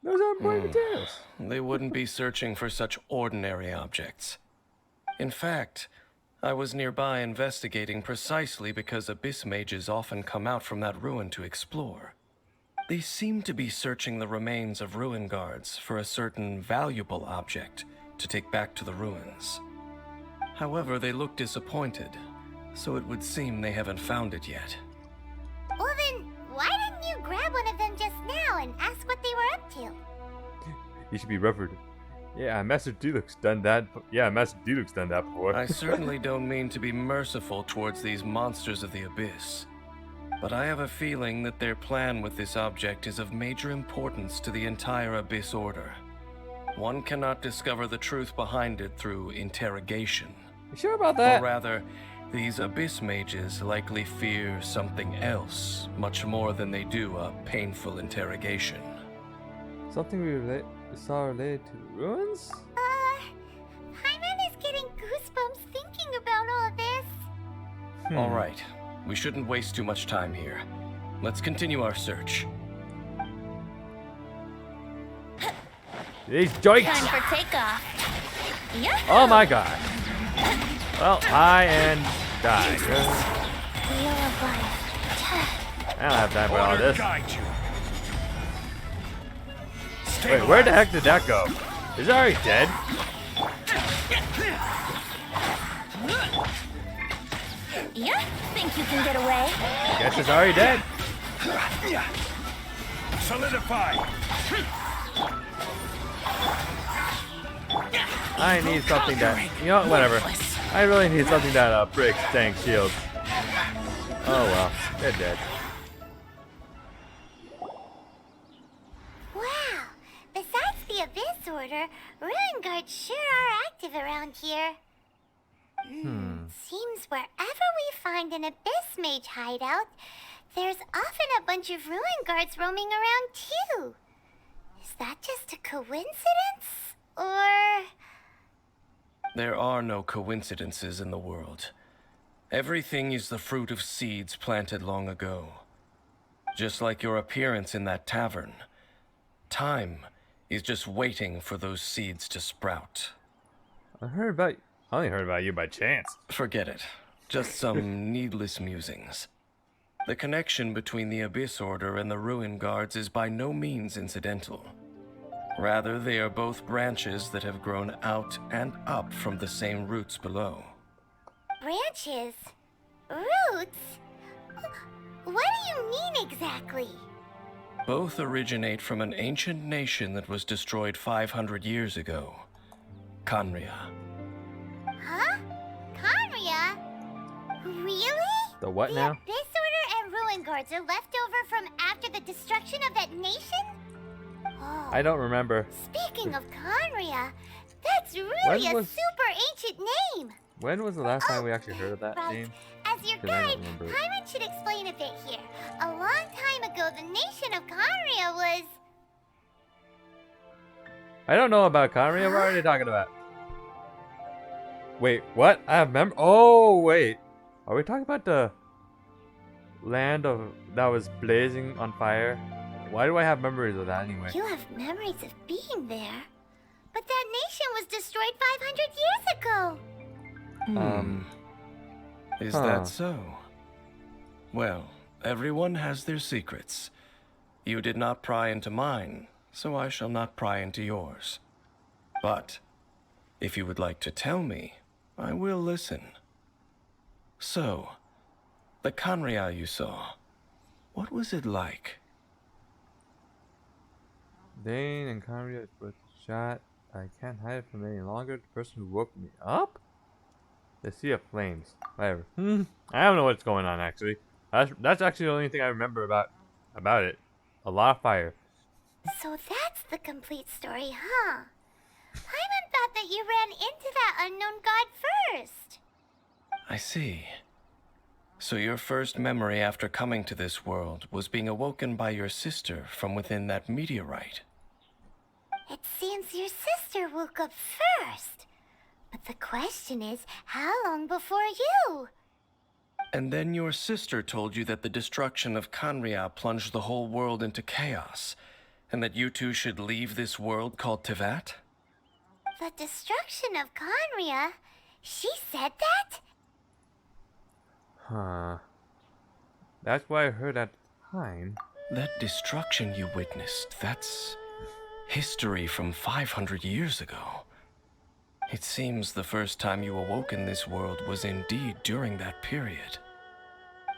those are important materials. They wouldn't be searching for such ordinary objects. In fact, I was nearby investigating precisely because Abyss mages often come out from that ruin to explore. They seem to be searching the remains of ruin guards for a certain valuable object to take back to the ruins. However, they look disappointed, so it would seem they haven't found it yet. Well then, why didn't you grab one of them just now and ask what they were up to? You should be referred. Yeah, Master Deluxe done that. Yeah, Master Deluxe done that before. I certainly don't mean to be merciful towards these monsters of the Abyss, but I have a feeling that their plan with this object is of major importance to the entire Abyss Order. One cannot discover the truth behind it through interrogation. You sure about Or that? rather, these Abyss mages likely fear something else much more than they do a painful interrogation. Something we saw related to ruins? Paimon is getting goosebumps thinking about all this. All right. We shouldn't waste too much time here. Let's continue our search. These joints! Time for takeoff. Yeah. Oh my god. Well, high and die. Wheel of life. I don't have time for all this. Guide you. Wait, where the heck did that go? Is it already dead? Yeah, think you can get away? Guess it's already dead. Solidify. I need something that, you know, whatever. I really need something that breaks tank shields. Oh well, they're dead. Wow. Besides the Abyss Order, Ruin Guards sure are active around here. Seems wherever we find an Abyss Mage hideout, there's often a bunch of Ruin Guards roaming around too. Is that just a coincidence? Or... There are no coincidences in the world. Everything is the fruit of seeds planted long ago. Just like your appearance in that tavern. Time is just waiting for those seeds to sprout. I only heard about you by chance. Forget it. Just some needless musings. The connection between the Abyss Order and the Ruin Guards is by no means incidental. Rather, they are both branches that have grown out and up from the same roots below. branches? Roots? What do you mean exactly? Both originate from an ancient nation that was destroyed 500 years ago. Khaenri'ah. Huh? Khaenri'ah? Really? The what the now? Abyss Order and Ruin Guards are left over from after the destruction of that nation? Oh. I don't remember. Speaking of Khaenri'ah, that's really a super ancient name. When was the last time we actually heard of that right. name? As your 'Cause I don't guide, remember it. Tyrant should explain a bit here. A long time ago, the nation of Khaenri'ah was... I don't know about Khaenri'ah. What are you talking about? Wait, what? I have Oh, wait. Are we talking about the land that was blazing on fire? Why do I have memories of that anyway? You have memories of being there. But that nation was destroyed 500 years ago. Is that so? Well, everyone has their secrets. You did not pry into mine, so I shall not pry into yours. But, if you would like to tell me, I will listen. So, the Khaenri'ah you saw, what was it like? Dane and Khaenri'ah was shot. I can't hide it from any longer. The person who woke me up? The Sea of Flames. Whatever. I don't know what's going on actually. That's actually the only thing I remember about it. A lot of fire. So that's the complete story, huh? Paimon thought that you ran into that unknown god first. I see. So your first memory after coming to this world was being awoken by your sister from within that meteorite. It seems your sister woke up first. But the question is, how long before you? And then your sister told you that the destruction of Khaenri'ah plunged the whole world into chaos, and that you two should leave this world called Teyvat? The destruction of Khaenri'ah? She said that? Huh. That's what I heard at the time. That destruction you witnessed, that's history from 500 years ago. It seems the first time you awoke in this world was indeed during that period.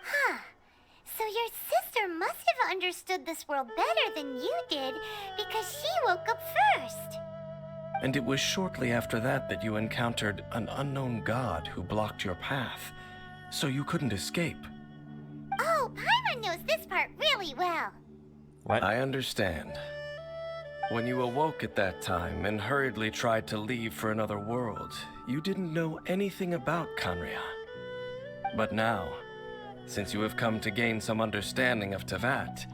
Huh. So your sister must have understood this world better than you did, because she woke up first. And it was shortly after that that you encountered an unknown god who blocked your path, so you couldn't escape. Oh, Paimon knows this part really well. What? I understand. When you awoke at that time and hurriedly tried to leave for another world, you didn't know anything about Khaenri'ah. But now, since you have come to gain some understanding of Teyvat,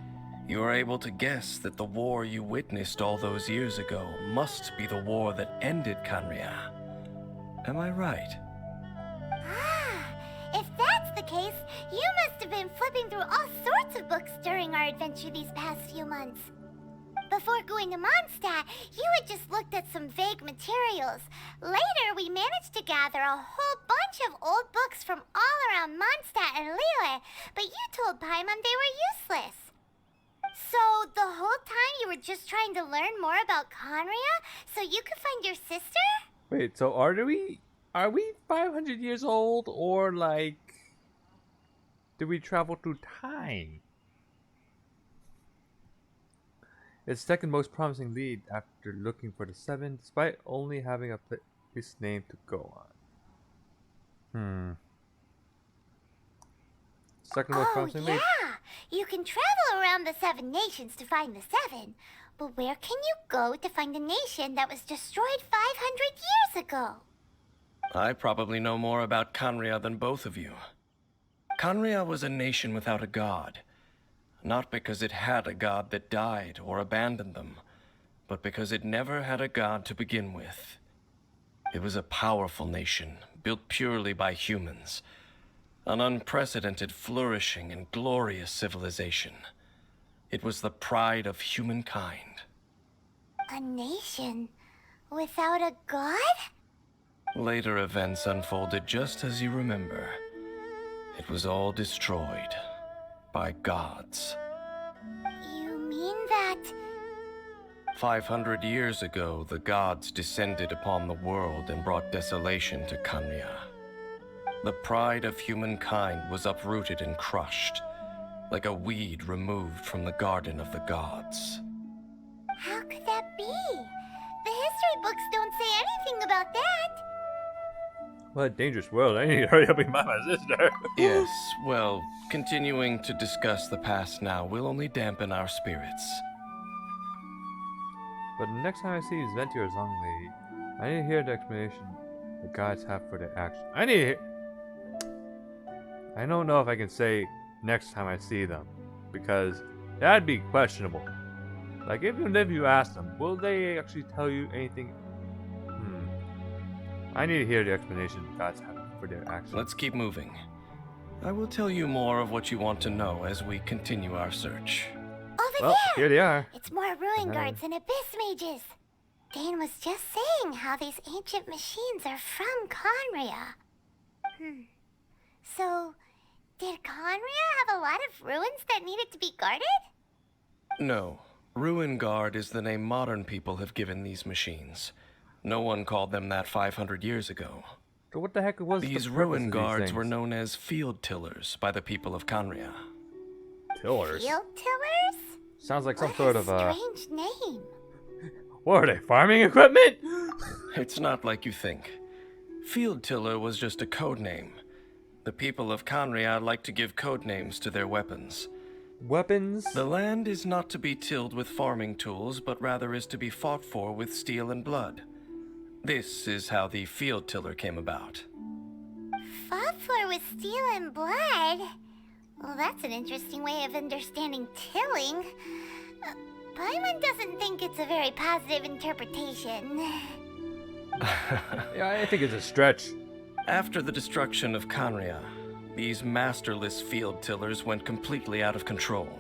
You are able to guess that the war you witnessed all those years ago must be the war that ended Khaenri'ah. Am I right? Ah, if that's the case, you must have been flipping through all sorts of books during our adventure these past few months. Before going to Mondstadt, you had just looked at some vague materials. Later, we managed to gather a whole bunch of old books from all around Mondstadt and Liyue, but you told Paimon they were useless. So, the whole time you were just trying to learn more about Khaenri'ah so you could find your sister? Wait, so are we 500 years old, or like, did we travel through time? Its second most promising lead after looking for the 7, despite only having a place name to go on. Second most promising lead. You can travel around the 7 nations to find the 7, but where can you go to find a nation that was destroyed 500 years ago? I probably know more about Khaenri'ah than both of you. Khaenri'ah was a nation without a god. Not because it had a god that died or abandoned them, but because it never had a god to begin with. It was a powerful nation, built purely by humans. An unprecedented, flourishing, and glorious civilization. It was the pride of humankind. A nation without a god? Later events unfolded just as you remember. It was all destroyed by gods. You mean that... 500 years ago, the gods descended upon the world and brought desolation to Khaenri'ah. The pride of humankind was uprooted and crushed, like a weed removed from the garden of the gods. How could that be? The history books don't say anything about that. What a dangerous world. I need to hurry up and find my sister. Yes, well, continuing to discuss the past now will only dampen our spirits. But the next time I see Venti or Zhongli, I need to hear the explanation the gods have for their action. I don't know if I can say next time I see them, because that'd be questionable. Like, even if you ask them, will they actually tell you anything? I need to hear the explanation the gods have for their actions. Let's keep moving. I will tell you more of what you want to know as we continue our search. Over there! Here they are. It's more ruin guards and abyss mages. Dane was just saying how these ancient machines are from Khaenri'ah. So, did Khaenri'ah have a lot of ruins that needed to be guarded? No. Ruin Guard is the name modern people have given these machines. No one called them that 500 years ago. So what the heck was these ruin guards were known as field tillers by the people of Khaenri'ah. Tillers? Field tillers? Sounds like some sort of strange name. What are they, farming equipment? It's not like you think. Field tiller was just a code name. The people of Khaenri'ah like to give code names to their weapons. Weapons? The land is not to be tilled with farming tools, but rather is to be fought for with steel and blood. This is how the field tiller came about. Fought for with steel and blood? Well, that's an interesting way of understanding tilling. Paimon doesn't think it's a very positive interpretation. Yeah, I think it's a stretch. After the destruction of Khaenri'ah, these masterless field tillers went completely out of control.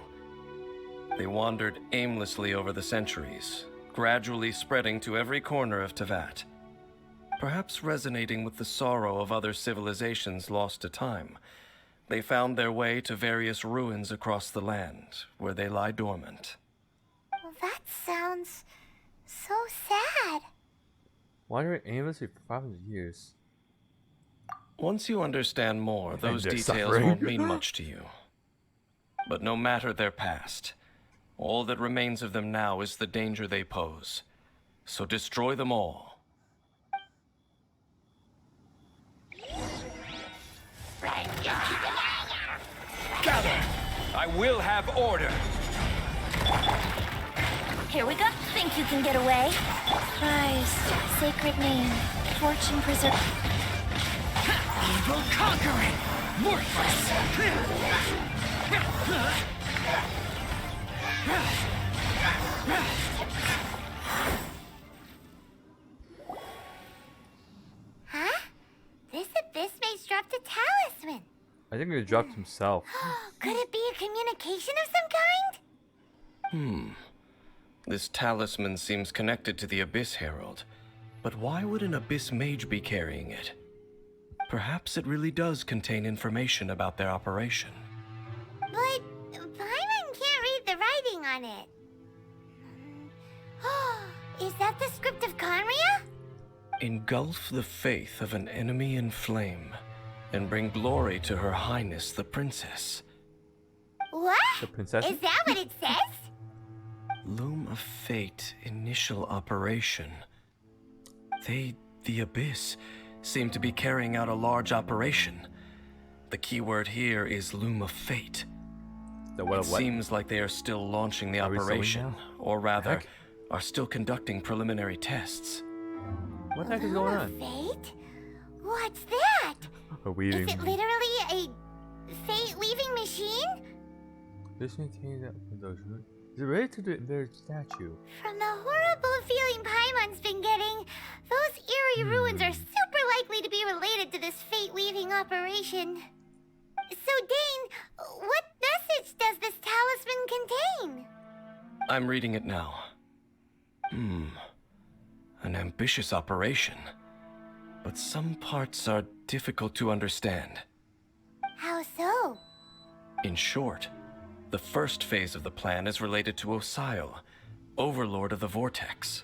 They wandered aimlessly over the centuries, gradually spreading to every corner of Teyvat. Perhaps resonating with the sorrow of other civilizations lost to time, they found their way to various ruins across the land, where they lie dormant. Well, that sounds so sad. Wandering aimlessly for 500 years. Once you understand more, those they're details suffering. won't mean much to you. But no matter their past, all that remains of them now is the danger they pose. So destroy them all. Gather! I will have order! Here we go. Think you can get away? Christ, sacred name, fortune preserve. Evil conquering! Worthless! Huh? This abyss mage dropped a talisman. I think he dropped himself. Could it be a communication of some kind? This talisman seems connected to the Abyss Herald. But why would an Abyss Mage be carrying it? Perhaps it really does contain information about their operation. But Paimon can't read the writing on it. Is that the script of Conria? Engulf the faith of an enemy in flame, and bring glory to Her Highness the Princess. What? The princess? Is that what it says? Loom of Fate initial operation. They, the Abyss, seem to be carrying out a large operation. The keyword here is Loom of Fate. It seems like they are still launching the operation, or rather, are still conducting preliminary tests. What the heck is going on? Fate? What's that? A weaving. Is it literally a fate-weaving machine? This maintains that those. Is it related to their statue? From the horrible feeling Paimon's been getting, those eerie ruins are super likely to be related to this fate-weaving operation. So, Dane, what message does this talisman contain? I'm reading it now. An ambitious operation. But some parts are difficult to understand. How so? In short, the first phase of the plan is related to Osile, Overlord of the Vortex.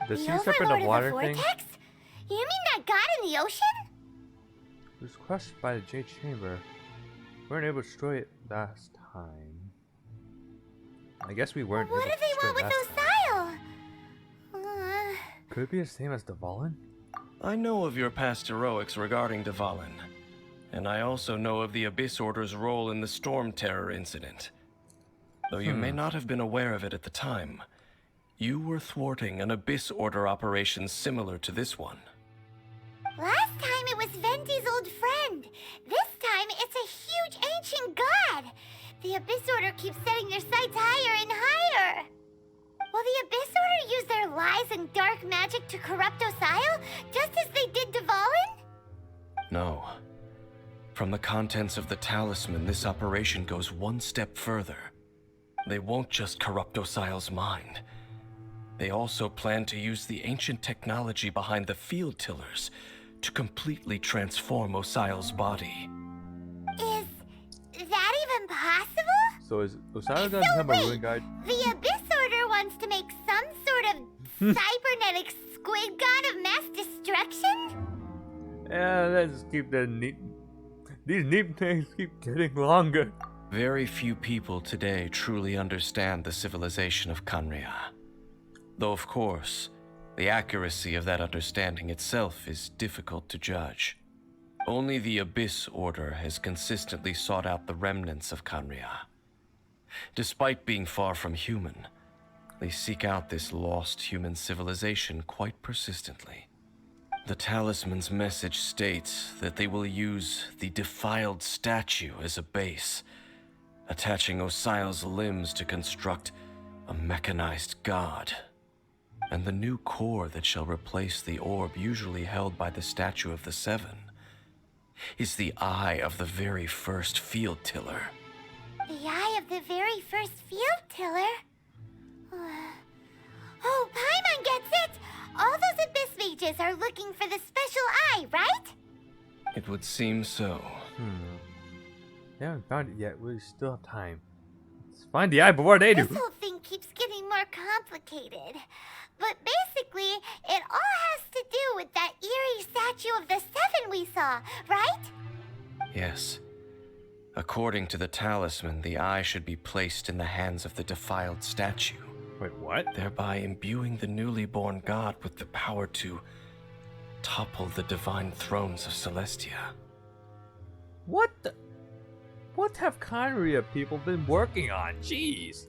The The sea serpent of Overlord water of the thing Vortex? You mean that god in the ocean? was crushed by the Jade Chamber. We weren't able to destroy it last time. I guess we weren't What able do to they destroy want it with last time. Osile? Could it be the same as Dvalin? I know of your past heroics regarding Dvalin, and I also know of the Abyss Order's role in the Storm Terror incident. Though you may not have been aware of it at the time, you were thwarting an Abyss Order operation similar to this one. Last time it was Venti's old friend. This time it's a huge ancient god. The Abyss Order keeps setting their sights higher and higher. Will the Abyss Order use their lies and dark magic to corrupt Osile, just as they did Dvalin? No. From the contents of the talisman, this operation goes one step further. They won't just corrupt Osile's mind. They also plan to use the ancient technology behind the field tillers to completely transform Osile's body. Is that even possible? So is Osile gonna become a ruin guide? The Abyss Order wants to make some sort of cybernetic squid god of mass destruction? Yeah, let's keep these neat things keep getting longer. Very few people today truly understand the civilization of Conria. Though, of course, the accuracy of that understanding itself is difficult to judge. Only the Abyss Order has consistently sought out the remnants of Conria. Despite being far from human, they seek out this lost human civilization quite persistently. The talisman's message states that they will use the defiled statue as a base, attaching Osile's limbs to construct a mechanized god. And the new core that shall replace the orb usually held by the Statue of the Seven is the eye of the very first field tiller. The eye of the very first field tiller? Oh, Paimon gets it! All those Abyss mages are looking for the special eye, right? It would seem so. They haven't found it yet. We still have time. Let's find the eye before they do. This whole thing keeps getting more complicated. But basically, it all has to do with that eerie statue of the Seven we saw, right? Yes. According to the talisman, the eye should be placed in the hands of the defiled statue. Wait, what? Thereby imbuing the newly born god with the power to topple the divine thrones of Celestia. What the? What have Conria people been working on? Jeez.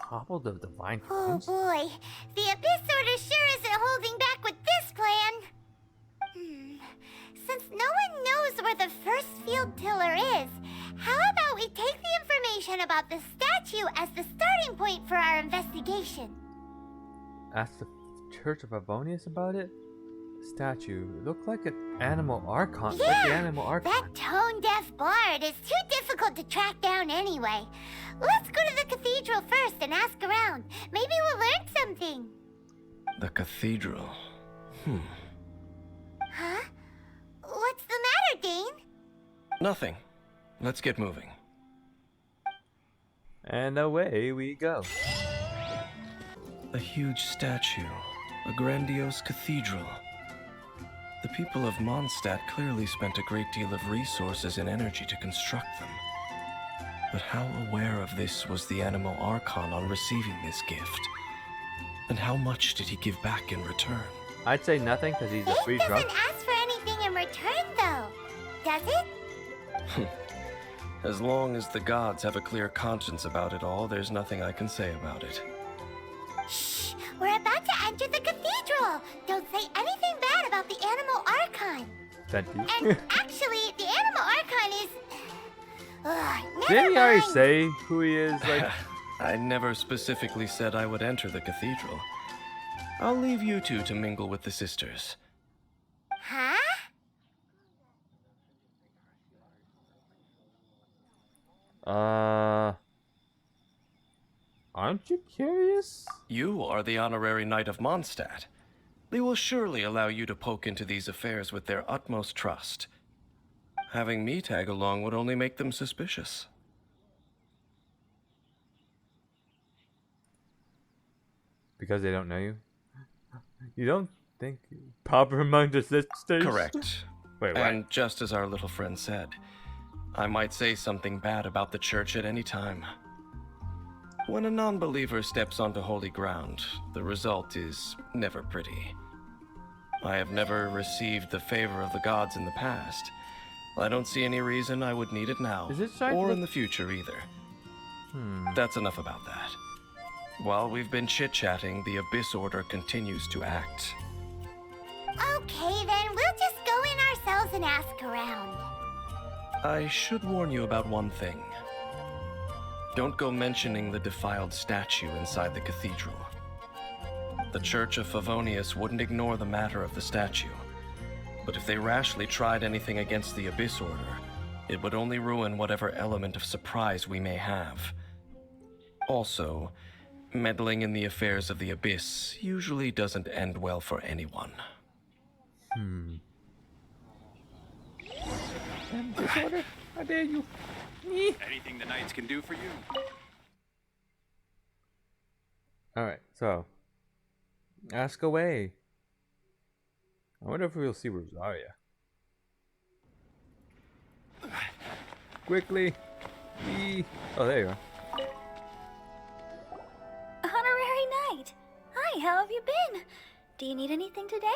Topple the divine Oh thrones? boy, the Abyss Order sure isn't holding back with this plan. Since no one knows where the first field tiller is, How about we take the information about the statue as the starting point for our investigation? Ask the Church of Favonius about it? Statue. Looked like an animal archon. Yeah, like the animal archon. that tone-deaf bard is too difficult to track down anyway. Let's go to the cathedral first and ask around. Maybe we'll learn something. The cathedral. Huh? What's the matter, Dane? Nothing. Let's get moving. And away we go. A huge statue. A grandiose cathedral. The people of Mondstadt clearly spent a great deal of resources and energy to construct them. But how aware of this was the Animal Archon on receiving this gift? And how much did he give back in return? I'd say nothing because he's a free Dane drunk. doesn't ask for anything in return, though. Does it? As long as the gods have a clear conscience about it all, there's nothing I can say about it. Shh! We're about to enter the cathedral! Don't say anything bad about the Animal Archon! Fenty. And actually, the Animal Archon is... never Didn't he already mind. say who he is? Like, I never specifically said I would enter the cathedral. I'll leave you two to mingle with the sisters. Huh? Aren't you curious? You are the honorary knight of Mondstadt. They will surely allow you to poke into these affairs with their utmost trust. Having me tag along would only make them suspicious. Because they don't know you? You don't think proper among the sisters? Correct. Wait, what? And just as our little friend said, I might say something bad about the church at any time. When a non-believer steps onto holy ground, the result is never pretty. I have never received the favor of the gods in the past. I don't see any reason I would need it now, Is it starting to or look- in the future either. That's enough about that. While we've been chit-chatting, the Abyss Order continues to act. Okay, then we'll just go in ourselves and ask around. I should warn you about one thing. Don't go mentioning the defiled statue inside the cathedral. The Church of Favonius wouldn't ignore the matter of the statue, but if they rashly tried anything against the Abyss Order, it would only ruin whatever element of surprise we may have. Also, meddling in the affairs of the Abyss usually doesn't end well for anyone. Disorder? How dare you? Anything the knights can do for you? Alright, so. Ask away. I wonder if we'll see Rosaria. Quickly. Oh, there you are. Honorary Knight. Hi, how have you been? Do you need anything today?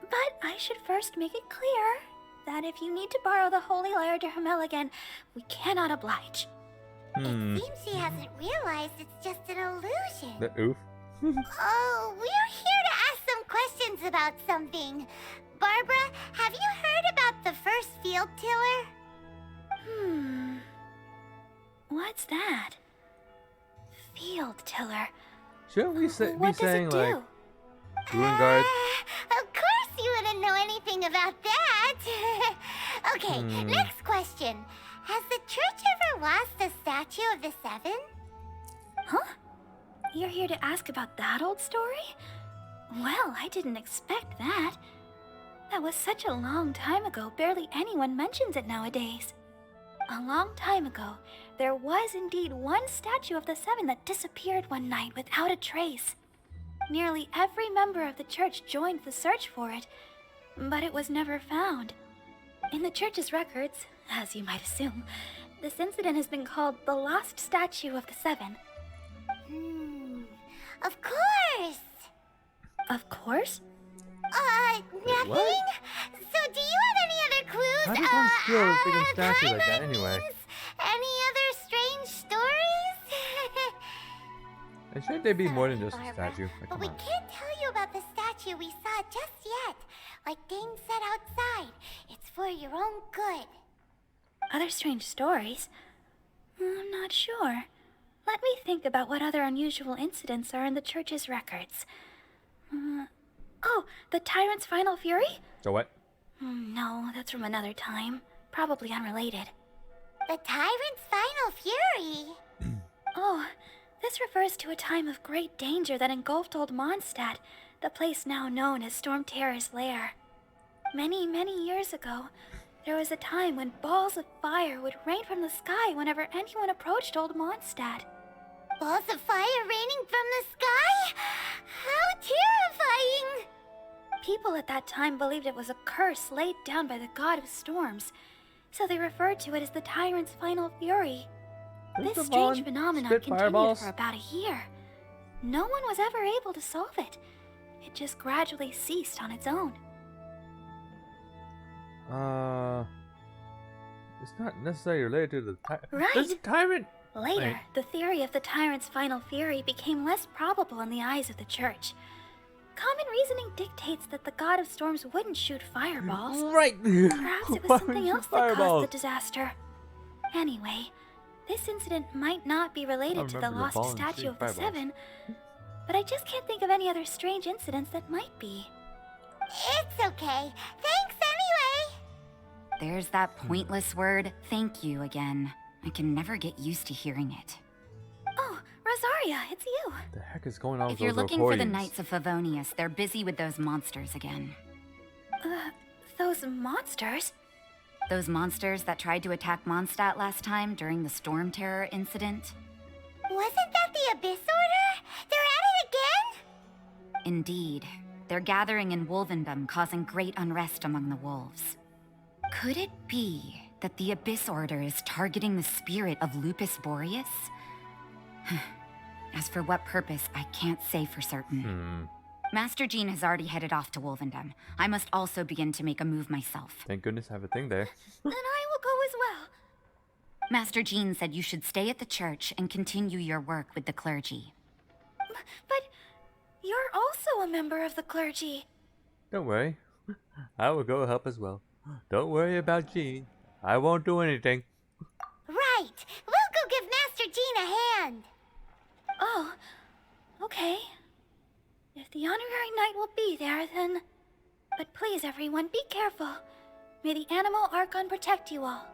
But I should first make it clear that if you need to borrow the Holy Lyre to Hermel again, we cannot oblige. It seems she hasn't realized it's just an illusion. The oof. Oh, we're here to ask some questions about something. Barbara, have you heard about the first field tiller? What's that? Field tiller. Shouldn't we be What does saying it do? like Ruin Guard? Of course you wouldn't know anything about that. Okay, next question. Has the church ever lost a statue of the Seven? Huh? You're here to ask about that old story? Well, I didn't expect that. That was such a long time ago, barely anyone mentions it nowadays. A long time ago, there was indeed one statue of the Seven that disappeared one night without a trace. Nearly every member of the church joined the search for it, but it was never found. In the church's records, as you might assume, this incident has been called the Lost Statue of the Seven. Of course. Of course? Nothing? What? So do you have any other clues? How does one steal a freaking statue like that timelines? anyway? Any other strange stories? And shouldn't there be more than Sorry, just a Barbara, statue? Like, but come we on. can't tell you about the statue we saw just yet. Like Dane said outside, it's for your own good. Other strange stories? I'm not sure. Let me think about what other unusual incidents are in the church's records. Oh, the Tyrant's final fury? So what? No, that's from another time. Probably unrelated. The Tyrant's final fury? Oh, this refers to a time of great danger that engulfed old Mondstadt, the place now known as Storm Terror's lair. Many, many years ago, there was a time when balls of fire would rain from the sky whenever anyone approached old Mondstadt. Balls of fire raining from the sky? How terrifying! People at that time believed it was a curse laid down by the god of storms, so they referred to it as the Tyrant's final fury. This strange phenomenon continued for about a year. No one was ever able to solve it. It just gradually ceased on its own. It's not necessarily related to the Right. There's a tyrant. Later, Wait. the theory of the Tyrant's final fury became less probable in the eyes of the church. Common reasoning dictates that the god of storms wouldn't shoot fireballs. Right. Perhaps it Why was something would else you that fireballs? caused the disaster. Anyway, this incident might not be related to the remember the lost ball and statue shooting of the fireballs. Seven, but I just can't think of any other strange incidents that might be. It's okay. Thanks anyway. There's that pointless word, thank you, again. I can never get used to hearing it. Oh, Rosaria, it's you. The heck is going on If with you're those looking for the recordings? Knights of Favonius, they're busy with those monsters again. Those monsters? Those monsters that tried to attack Mondstadt last time during the Storm Terror incident? Wasn't that the Abyss Order? They're at it again? Indeed. They're gathering in Wolvendom, causing great unrest among the wolves. Could it be that the Abyss Order is targeting the spirit of Lupus Boreas? As for what purpose, I can't say for certain. Master Jean has already headed off to Wolvendom. I must also begin to make a move myself. Thank goodness I have a thing there. Then I will go as well. Master Jean said you should stay at the church and continue your work with the clergy. But you're also a member of the clergy. Don't worry. I will go help as well. Don't worry about Jean. I won't do anything. Right. We'll go give Master Jean a hand. Oh, okay. If the honorary knight will be there, then... But please, everyone, be careful. May the animal Archon protect you all.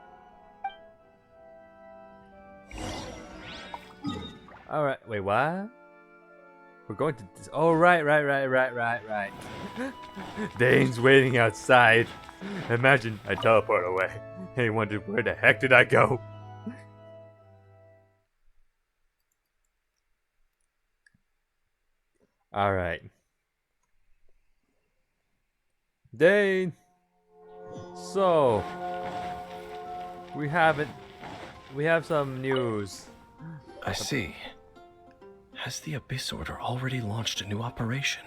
Alright, wait, what? We're going to... Oh, right. Dane's waiting outside. Imagine I teleport away. He wondered where the heck did I go? Alright. Dane! So... We have some news. I see. Has the Abyss Order already launched a new operation?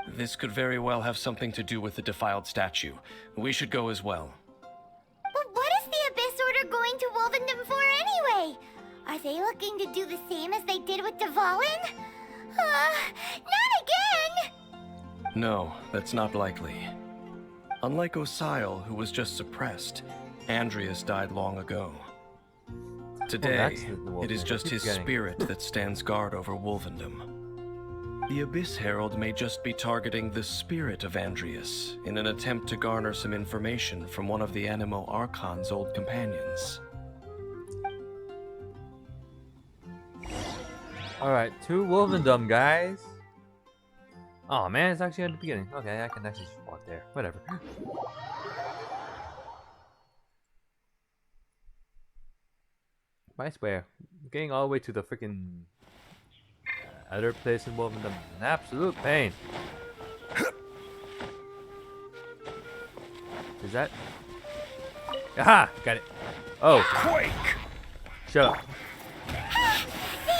This could very well have something to do with the defiled statue. We should go as well. But what is the Abyss Order going to Wolvendom for anyway? Are they looking to do the same as they did with Dvalin? Not again! No, that's not likely. Unlike Osile, who was just suppressed, Andreas died long ago. Today, that's the it is just his spirit that stands guard over Wolvendom. The Abyss Herald may just be targeting the spirit of Andreas in an attempt to garner some information from one of the Animo Archon's old companions. Alright, to Wolvendom, guys. Oh man, it's actually at the beginning. Okay, I can actually just walk there. Whatever. I swear, getting all the way to the freaking other place in Wolvendom is an absolute pain. Is that? Aha! Got it. Oh. Quake! Shut up. The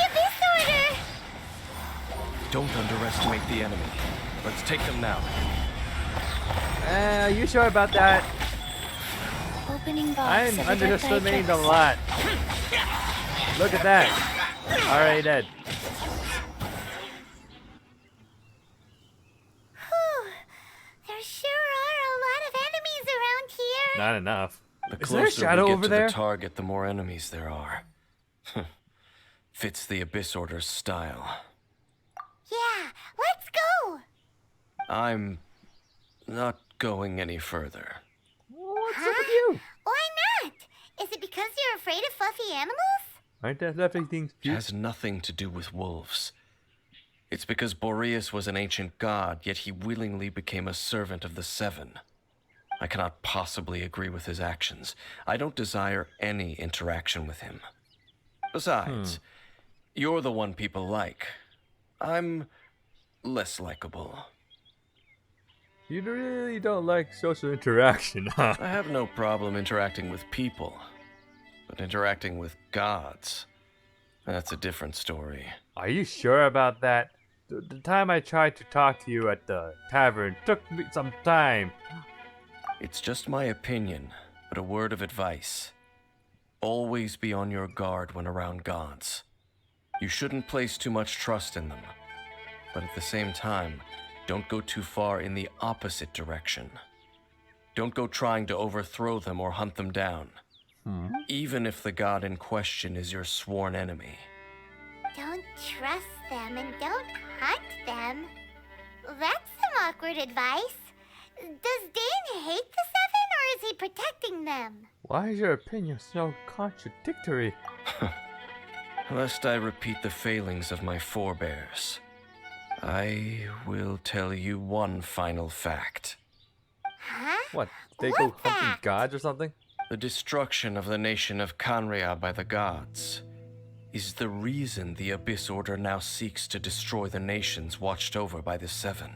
Abyss Order! Don't underestimate the enemy. Let's take them now. Are you sure about that? Opening box I'm of the underestimating Death a lot. Look at that. Already dead. Whew. There sure are a lot of enemies around here. Not enough. The Is there a closer shadow we get over to there? the target, the more enemies there are. Fits the Abyss Order's style. Yeah, let's go! I'm not going any further. What's up with you? Why not? Is it because you're afraid of fluffy animals? Aren't that lovely things It cute? has nothing to do with wolves. It's because Boreas was an ancient god, yet he willingly became a servant of the Seven. I cannot possibly agree with his actions. I don't desire any interaction with him. Besides, you're the one people like. I'm less likable. You really don't like social interaction, huh? I have no problem interacting with people, but interacting with gods, that's a different story. Are you sure about that? The time I tried to talk to you at the tavern took me some time. It's just my opinion, but a word of advice. Always be on your guard when around gods. You shouldn't place too much trust in them, but at the same time, don't go too far in the opposite direction. Don't go trying to overthrow them or hunt them down, even if the god in question is your sworn enemy. Don't trust them and don't hunt them. That's some awkward advice. Does Dane hate the Seven, or is he protecting them? Why is your opinion so contradictory? Lest I repeat the failings of my forebears, I will tell you one final fact. Huh? What, they go What hunting fact? gods or something? The destruction of the nation of Canria by the gods is the reason the Abyss Order now seeks to destroy the nations watched over by the Seven.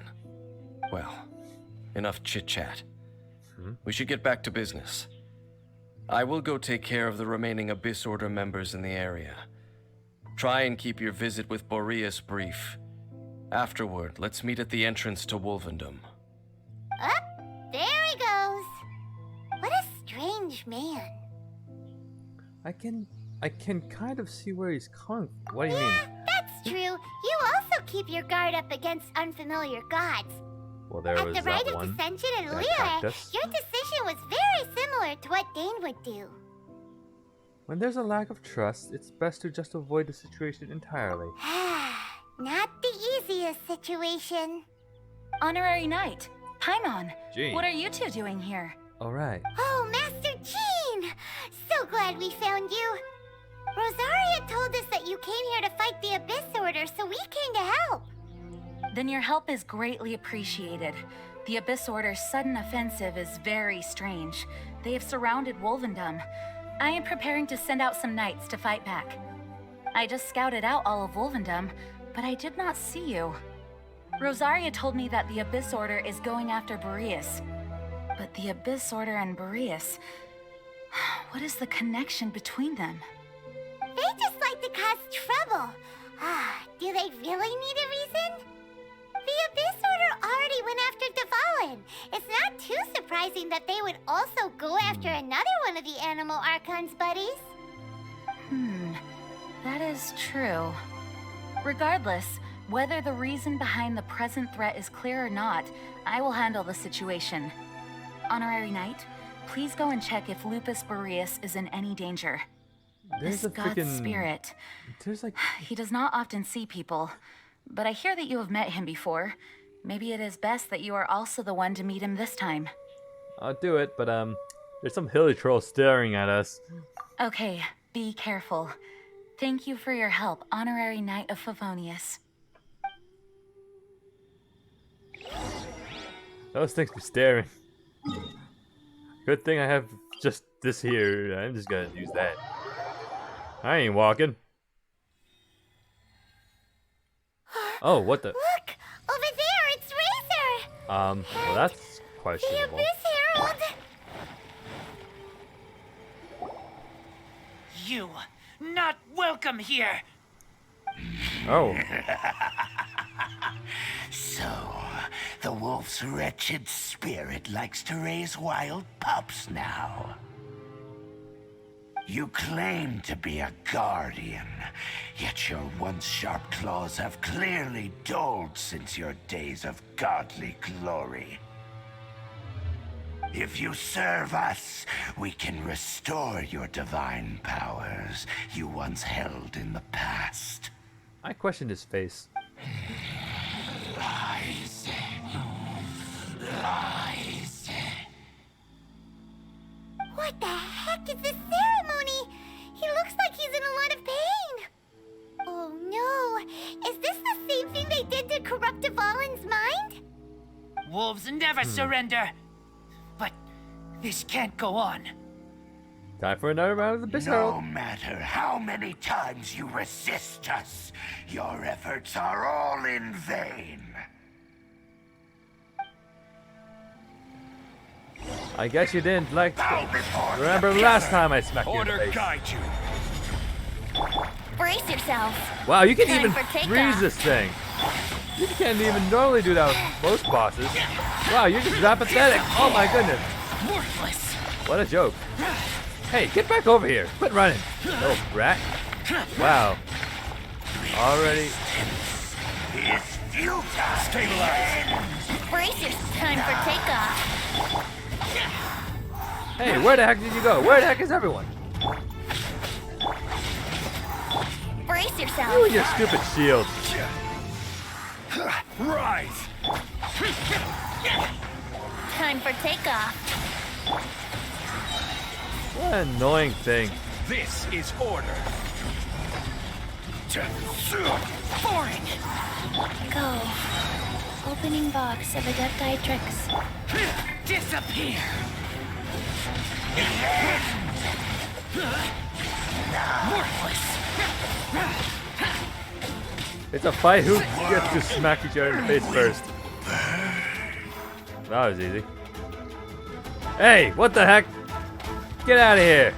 Well, enough chit-chat. We should get back to business. I will go take care of the remaining Abyss Order members in the area. Try and keep your visit with Boreas brief. Afterward, let's meet at the entrance to Wolvendom. Up, there he goes. What a strange man. I can kind of see where he's coming from. What do you mean? That's true. You also keep your guard up against unfamiliar gods. Well, there At was the Rite that of one. Dissension in that Liyue, cactus. your decision was very similar to what Dane would do. When there's a lack of trust, it's best to just avoid the situation entirely. Not the easiest situation. Honorary Knight, Paimon, Jean. what are you two doing here? Alright. Oh, Master Jean! So glad we found you. Rosaria told us that you came here to fight the Abyss Order, so we came to help. Then your help is greatly appreciated. The Abyss Order's sudden offensive is very strange. They have surrounded Wolvendom. I am preparing to send out some knights to fight back. I just scouted out all of Wolvendom, but I did not see you. Rosaria told me that the Abyss Order is going after Boreas. But the Abyss Order and Boreas... What is the connection between them? They just like to cause trouble. Do they really need a reason? The Abyss Order already went after Devalin. It's not too surprising that they would also go after another one of the Animal Archon's buddies. That is true. Regardless, whether the reason behind the present threat is clear or not, I will handle the situation. Honorary Knight, please go and check if Lupus Boreas is in any danger. There's This a god's freaking... spirit. There's like... He does not often see people, but I hear that you have met him before. Maybe it is best that you are also the one to meet him this time. I'll do it, but there's some hilly troll staring at us. Okay, be careful. Thank you for your help, Honorary Knight of Favonius. Those things be staring. Good thing I have just this here. I'm just gonna use that. I ain't walking. Oh, what the? Look! Over there, it's Razor! Well, that's The questionable. Abyss Herald! You, not welcome here. Oh. So, the wolf's wretched spirit likes to raise wild pups now. You claim to be a guardian, yet your once sharp claws have clearly dulled since your days of godly glory. If you serve us, we can restore your divine powers you once held in the past. I questioned his face. Lies. Lies. What the heck is this ceremony? He looks like he's in a lot of pain. Oh no, is this the same thing they did to corrupt Dvalin's mind? Wolves never surrender. But this can't go on. Time for another round of the Abyss Herald. No matter how many times you resist us, your efforts are all in vain. I guess you didn't like to remember last time I smacked you in the Order face. guide you. Brace yourselves. Wow, you can Time even for takeoff. freeze this thing. You can't even normally do that with most bosses. Wow, you're just that pathetic. Oh my goodness. Worthless. What a joke. Hey, get back over here. Quit running. Little brat. Wow. Already. Is futile. Stabilize. Brace yourselves. Time for takeoff. Hey, where the heck did you go? Where the heck is everyone? Brace You yourselves. and your stupid shield. Rise. Time for takeoff. What an annoying thing. This is order. Boring. Go. Opening box of Adepti tricks. Disappear. Worthless. It's a fight. Who gets to smack each other in the face first? That was easy. Hey, what the heck? Get out of here.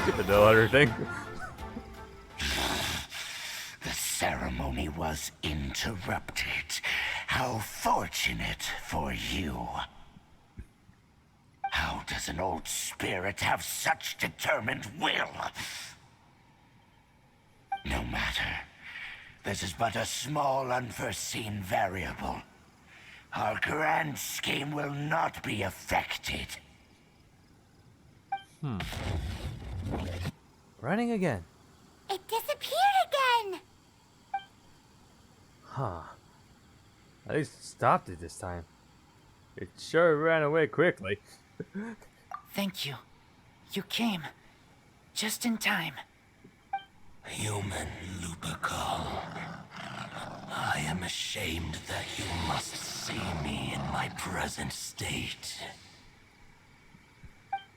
Stupid little other thing. The ceremony was interrupted. How fortunate for you. How does an old spirit have such determined will? No matter. This is but a small unforeseen variable. Our grand scheme will not be affected. Running again. It disappeared again. Huh. At least it stopped it this time. It sure ran away quickly. Thank you. You came. Just in time. Human Lupercal, I am ashamed that you must see me in my present state.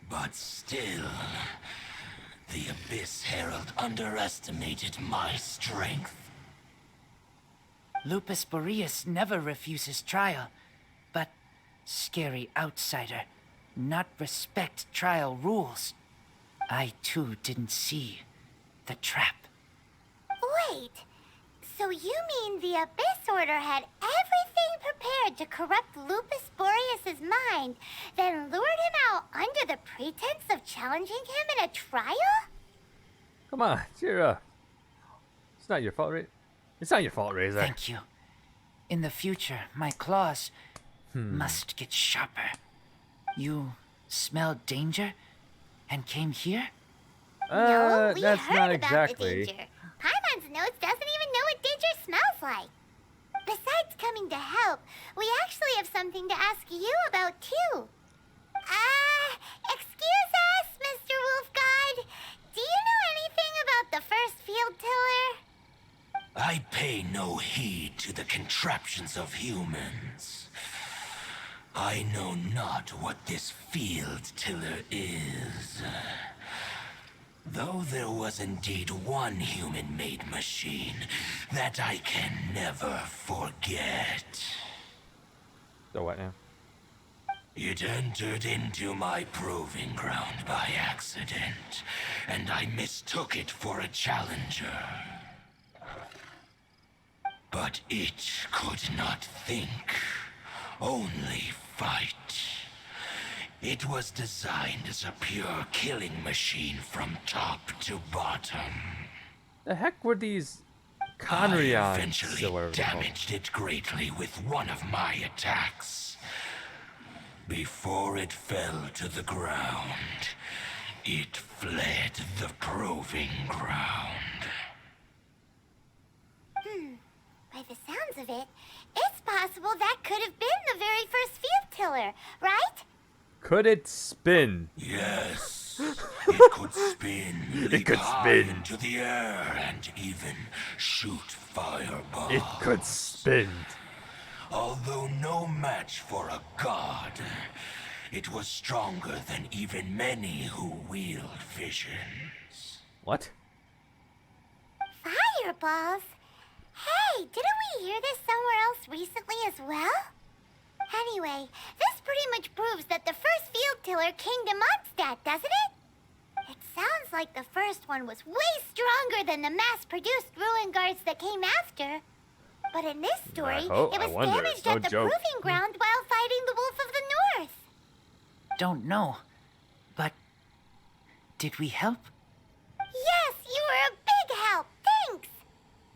But still, the Abyss Herald underestimated my strength. Lupus Boreas never refuses trial, but scary outsider, not respect trial rules. I too didn't see the trap. Wait, so you mean the Abyss Order had everything prepared to corrupt Lupus Boreas' mind, then lured him out under the pretense of challenging him in a trial? Come on, cheer up. It's not your fault, It's not your fault, Razor. Thank you. In the future, my claws must get sharper. You smelled danger and came here? No, we that's heard not about exactly. the danger. Paimon's notes doesn't even know what danger smells like. Besides coming to help, we actually have something to ask you about too. Excuse us, Mr. Wolf God. Do you know anything about the first field tiller? I pay no heed to the contraptions of humans. I know not what this field tiller is. Though there was indeed one human-made machine that I can never forget. So what now? It entered into my proving ground by accident, and I mistook it for a challenger. But it could not think, only fight. It was designed as a pure killing machine from top to bottom. The heck were these I Conrions? eventually damaged it greatly with one of my attacks. Before it fell to the ground, it fled the proving ground. By the sounds of it, it's possible that could have been the very first field tiller, right? Could it spin? Yes, it could spin, leap could high spin. into the air, and even shoot fireballs. It could spin. Although no match for a god, it was stronger than even many who wield visions. What? Fireballs? Hey, didn't we hear this somewhere else recently as well? Anyway, this pretty much proves that the first field tiller came to Mondstadt, doesn't it? It sounds like the first one was way stronger than the mass-produced ruin guards that came after. But in this story, it was damaged at the proving ground while fighting the Wolf of the North. Don't know, but did we help? Yes, you were a big help. Thanks.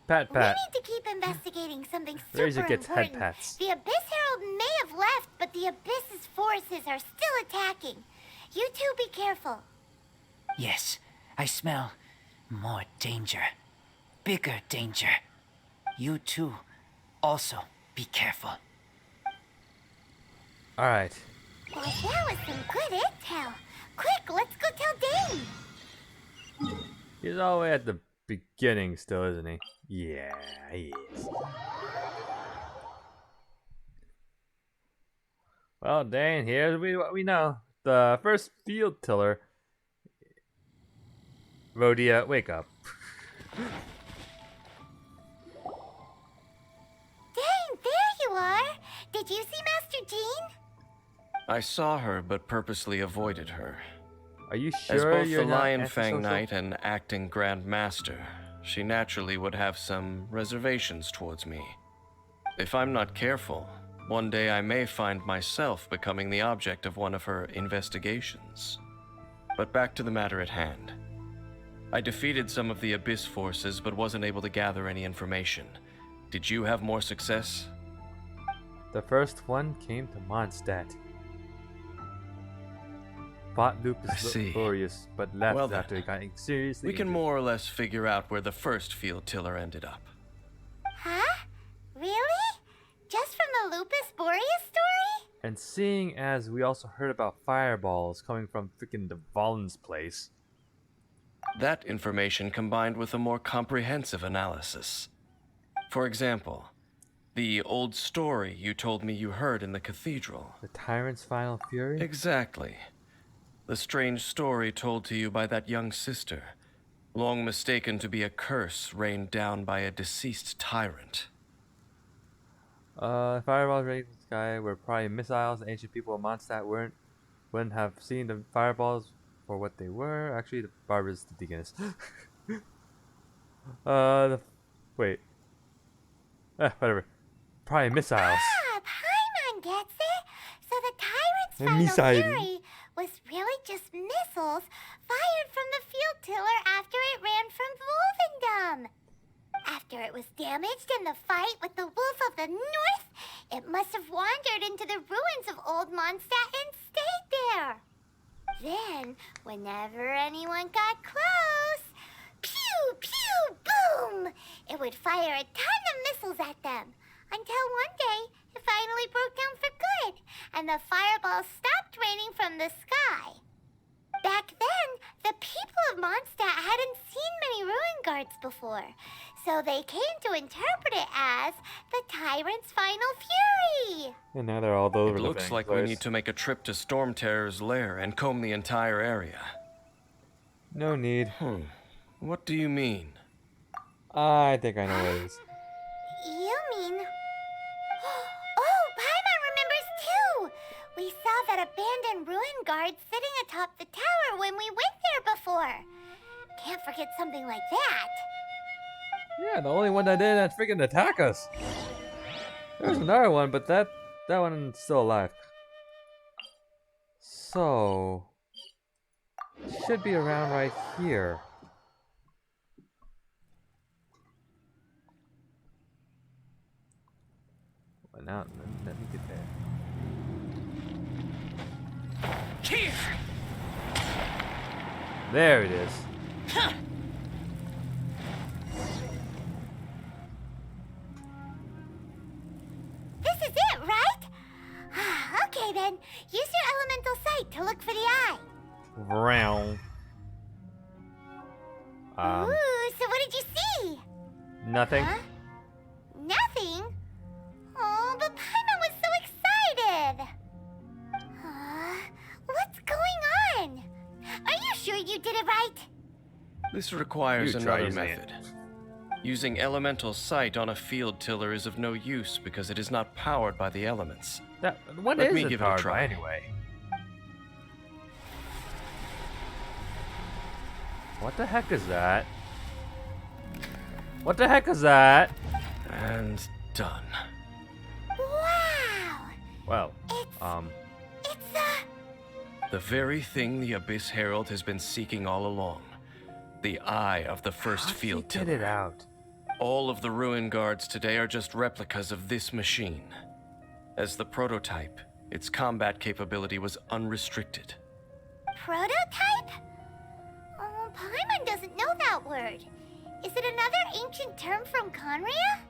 Pat, We pat. need to keep investigating something super Razor gets head important. pats. The Abyss Herald may have left, but the Abyss's forces are still attacking. You two be careful. Yes, I smell more danger. Bigger danger. You too, also be careful. Alright. Well, that was some good intel. Quick, let's go tell Dane. He's all the way at the beginning still, isn't he? Yeah, he is. Well, Dane, here's what we know. The first field tiller. Rhodia, wake up. Dane, there you are. Did you see Master Jean? I saw her, but purposely avoided her. Are you As sure both you're the not Lion Fang antisocial? Knight and acting Grand Master, she naturally would have some reservations towards me. If I'm not careful, one day I may find myself becoming the object of one of her investigations. But back to the matter at hand. I defeated some of the Abyss forces, but wasn't able to gather any information. Did you have more success? The first one came to Mondstadt. Fought I Lupus see. Glorious, but left Well then, after he got seriously We can injured. more or less figure out where the first field tiller ended up. Huh? Really? Just from the Lupus Boreas story? And seeing as we also heard about fireballs coming from freaking the Valen's place. That information combined with a more comprehensive analysis. For example, the old story you told me you heard in the cathedral. The Tyrant's final fury? Exactly. The strange story told to you by that young sister, long mistaken to be a curse rained down by a deceased tyrant. Fireballs raised in the sky were probably missiles. Ancient people of Mondstadt wouldn't have seen the fireballs for what they were. Actually, the barbers, the deaconess. Wait. Whatever. Probably missiles. Ah, Paimon gets it. So the Tyrant's And final missile. fury was really just missiles fired from the field tiller after it ran from Wolvendom. After it was damaged in the fight with the Wolf of the North, it must have wandered into the ruins of Old Mondstadt and stayed there. Then, whenever anyone got close, pew, pew, boom, it would fire a ton of missiles at them. Until one day, it finally broke down for good, and the fireballs stopped raining from the sky. Back then, the people of Mondstadt hadn't seen many ruin guards before, so they came to interpret it as the Tyrant's final fury. And now they're all over It the looks thing. like we need to make a trip to Storm Terror's lair and comb the entire area. No need. What do you mean? I think I know what it is. You mean... Oh, Paimon remembers too! We saw that abandoned ruin guard sitting atop the tower when we went there before. Can't forget something like that. Yeah, the only one that didn't freaking attack us. There's another one, but that one's still alive. So... should be around right here. Well, now, let me get there. Here. There it is. Huh. This is it, right? Okay then, use your elemental sight to look for the eye. Round. Ooh, so what did you see? Nothing. Huh? Nothing? Oh, but Paimon was so excited. What's going on? Are you sure you did it right? This requires You try another using method. Using elemental sight on a field tiller is of no use because it is not powered by the elements. What Let is me it give it powered a try. by anyway? What the heck is that? What the heck is that? And done. Wow! Well, The very thing the Abyss Herald has been seeking all along. The eye of the first field tiller. Get it out. All of the ruin guards today are just replicas of this machine. As the prototype, its combat capability was unrestricted. Prototype? Oh, Paimon doesn't know that word. Is it another ancient term from Conria?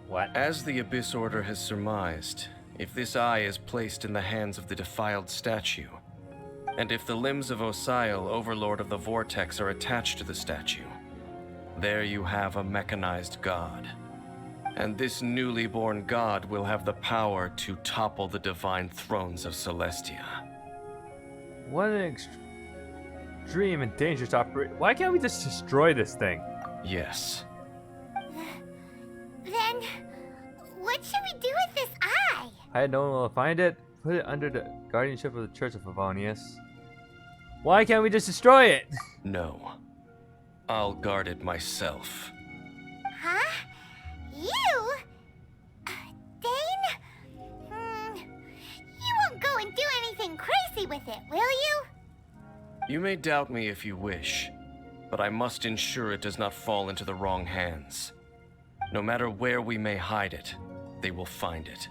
What? As the Abyss Order has surmised, if this eye is placed in the hands of the defiled statue, and if the limbs of Osiel, Overlord of the Vortex, are attached to the statue, there you have a mechanized god. And this newly born god will have the power to topple the divine thrones of Celestia. What an extreme and dangerous operation. Why can't we just destroy this thing? Yes. Then, what should we do with this eye? I don't know. Find it, put it under the guardianship of the Church of Favonius. Why can't we just destroy it? No. I'll guard it myself. Huh? You? Dane? You won't go and do anything crazy with it, will you? You may doubt me if you wish, but I must ensure it does not fall into the wrong hands. No matter where we may hide it, they will find it.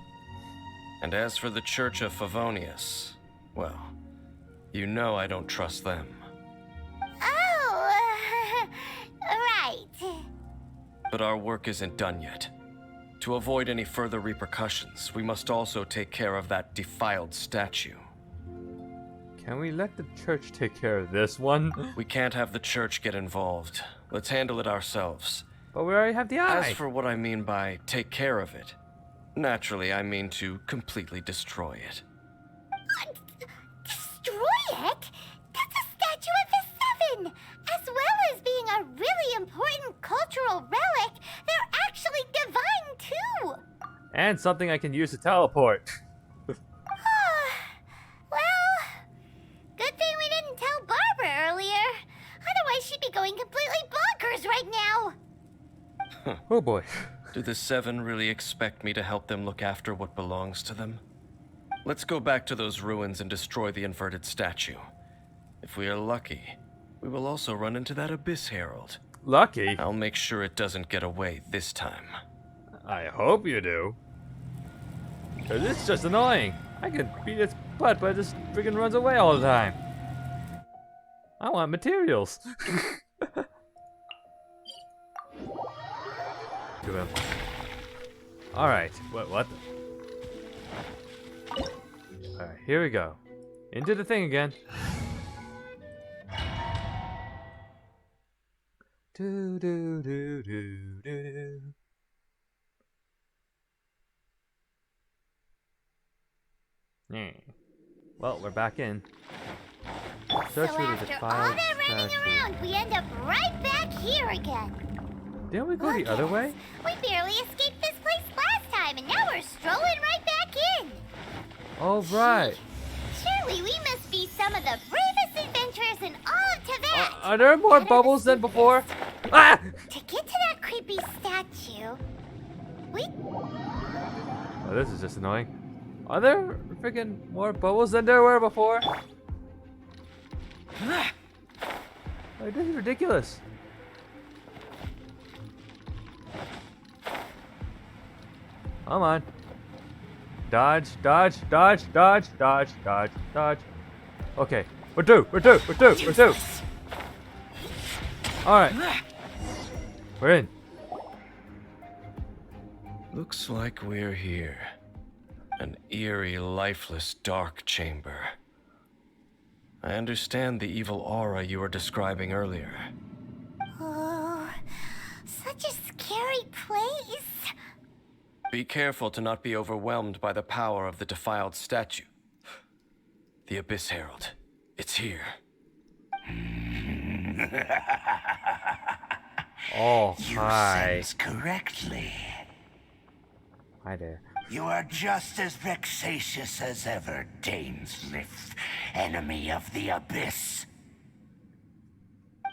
And as for the Church of Favonius, well, you know I don't trust them. Oh, right. But our work isn't done yet. To avoid any further repercussions, we must also take care of that defiled statue. Can we let the church take care of this one? We can't have the church get involved. Let's handle it ourselves. But we already have the eye. As for what I mean by take care of it, naturally I mean to completely destroy it. Destroy it? That's a statue of the Seven! As well as being a really important cultural relic, they're actually divine too! And something I can use to teleport. Well, good thing we didn't tell Barbara earlier. Otherwise she'd be going completely bonkers right now! Oh boy. Do the Seven really expect me to help them look after what belongs to them? Let's go back to those ruins and destroy the inverted statue. If we are lucky, we will also run into that Abyss Herald. Lucky? I'll make sure it doesn't get away this time. I hope you do. Cause it's just annoying. I can beat its butt, but it just freaking runs away all the time. I want materials. To him. Alright, what the? Alright, here we go. Into the thing again. Do do do do do do. Yeah. Well, we're back in. Search So for the after all defiled that running statue. around, we end up right back here again. Didn't we go the Look other at way? us. We barely escaped this place last time, and now we're strolling right back in. Oh, right. Surely we must be some of the bravest adventurers in all of Teyvat. Are there more bubbles than before? Ah! To get to that creepy statue, we... Oh, this is just annoying. Are there freaking more bubbles than there were before? Like, this is ridiculous. Come on. Dodge, dodge, dodge, dodge, dodge, dodge, dodge. Okay. We're two. Alright. We're in. Looks like we're here. An eerie, lifeless, dark chamber. I understand the evil aura you were describing earlier. Oh, such a scary place. Be careful to not be overwhelmed by the power of the defiled statue. The Abyss Herald. It's here. Oh, You hi. sense correctly. Hi there. You are just as vexatious as ever, Daneslith, enemy of the Abyss.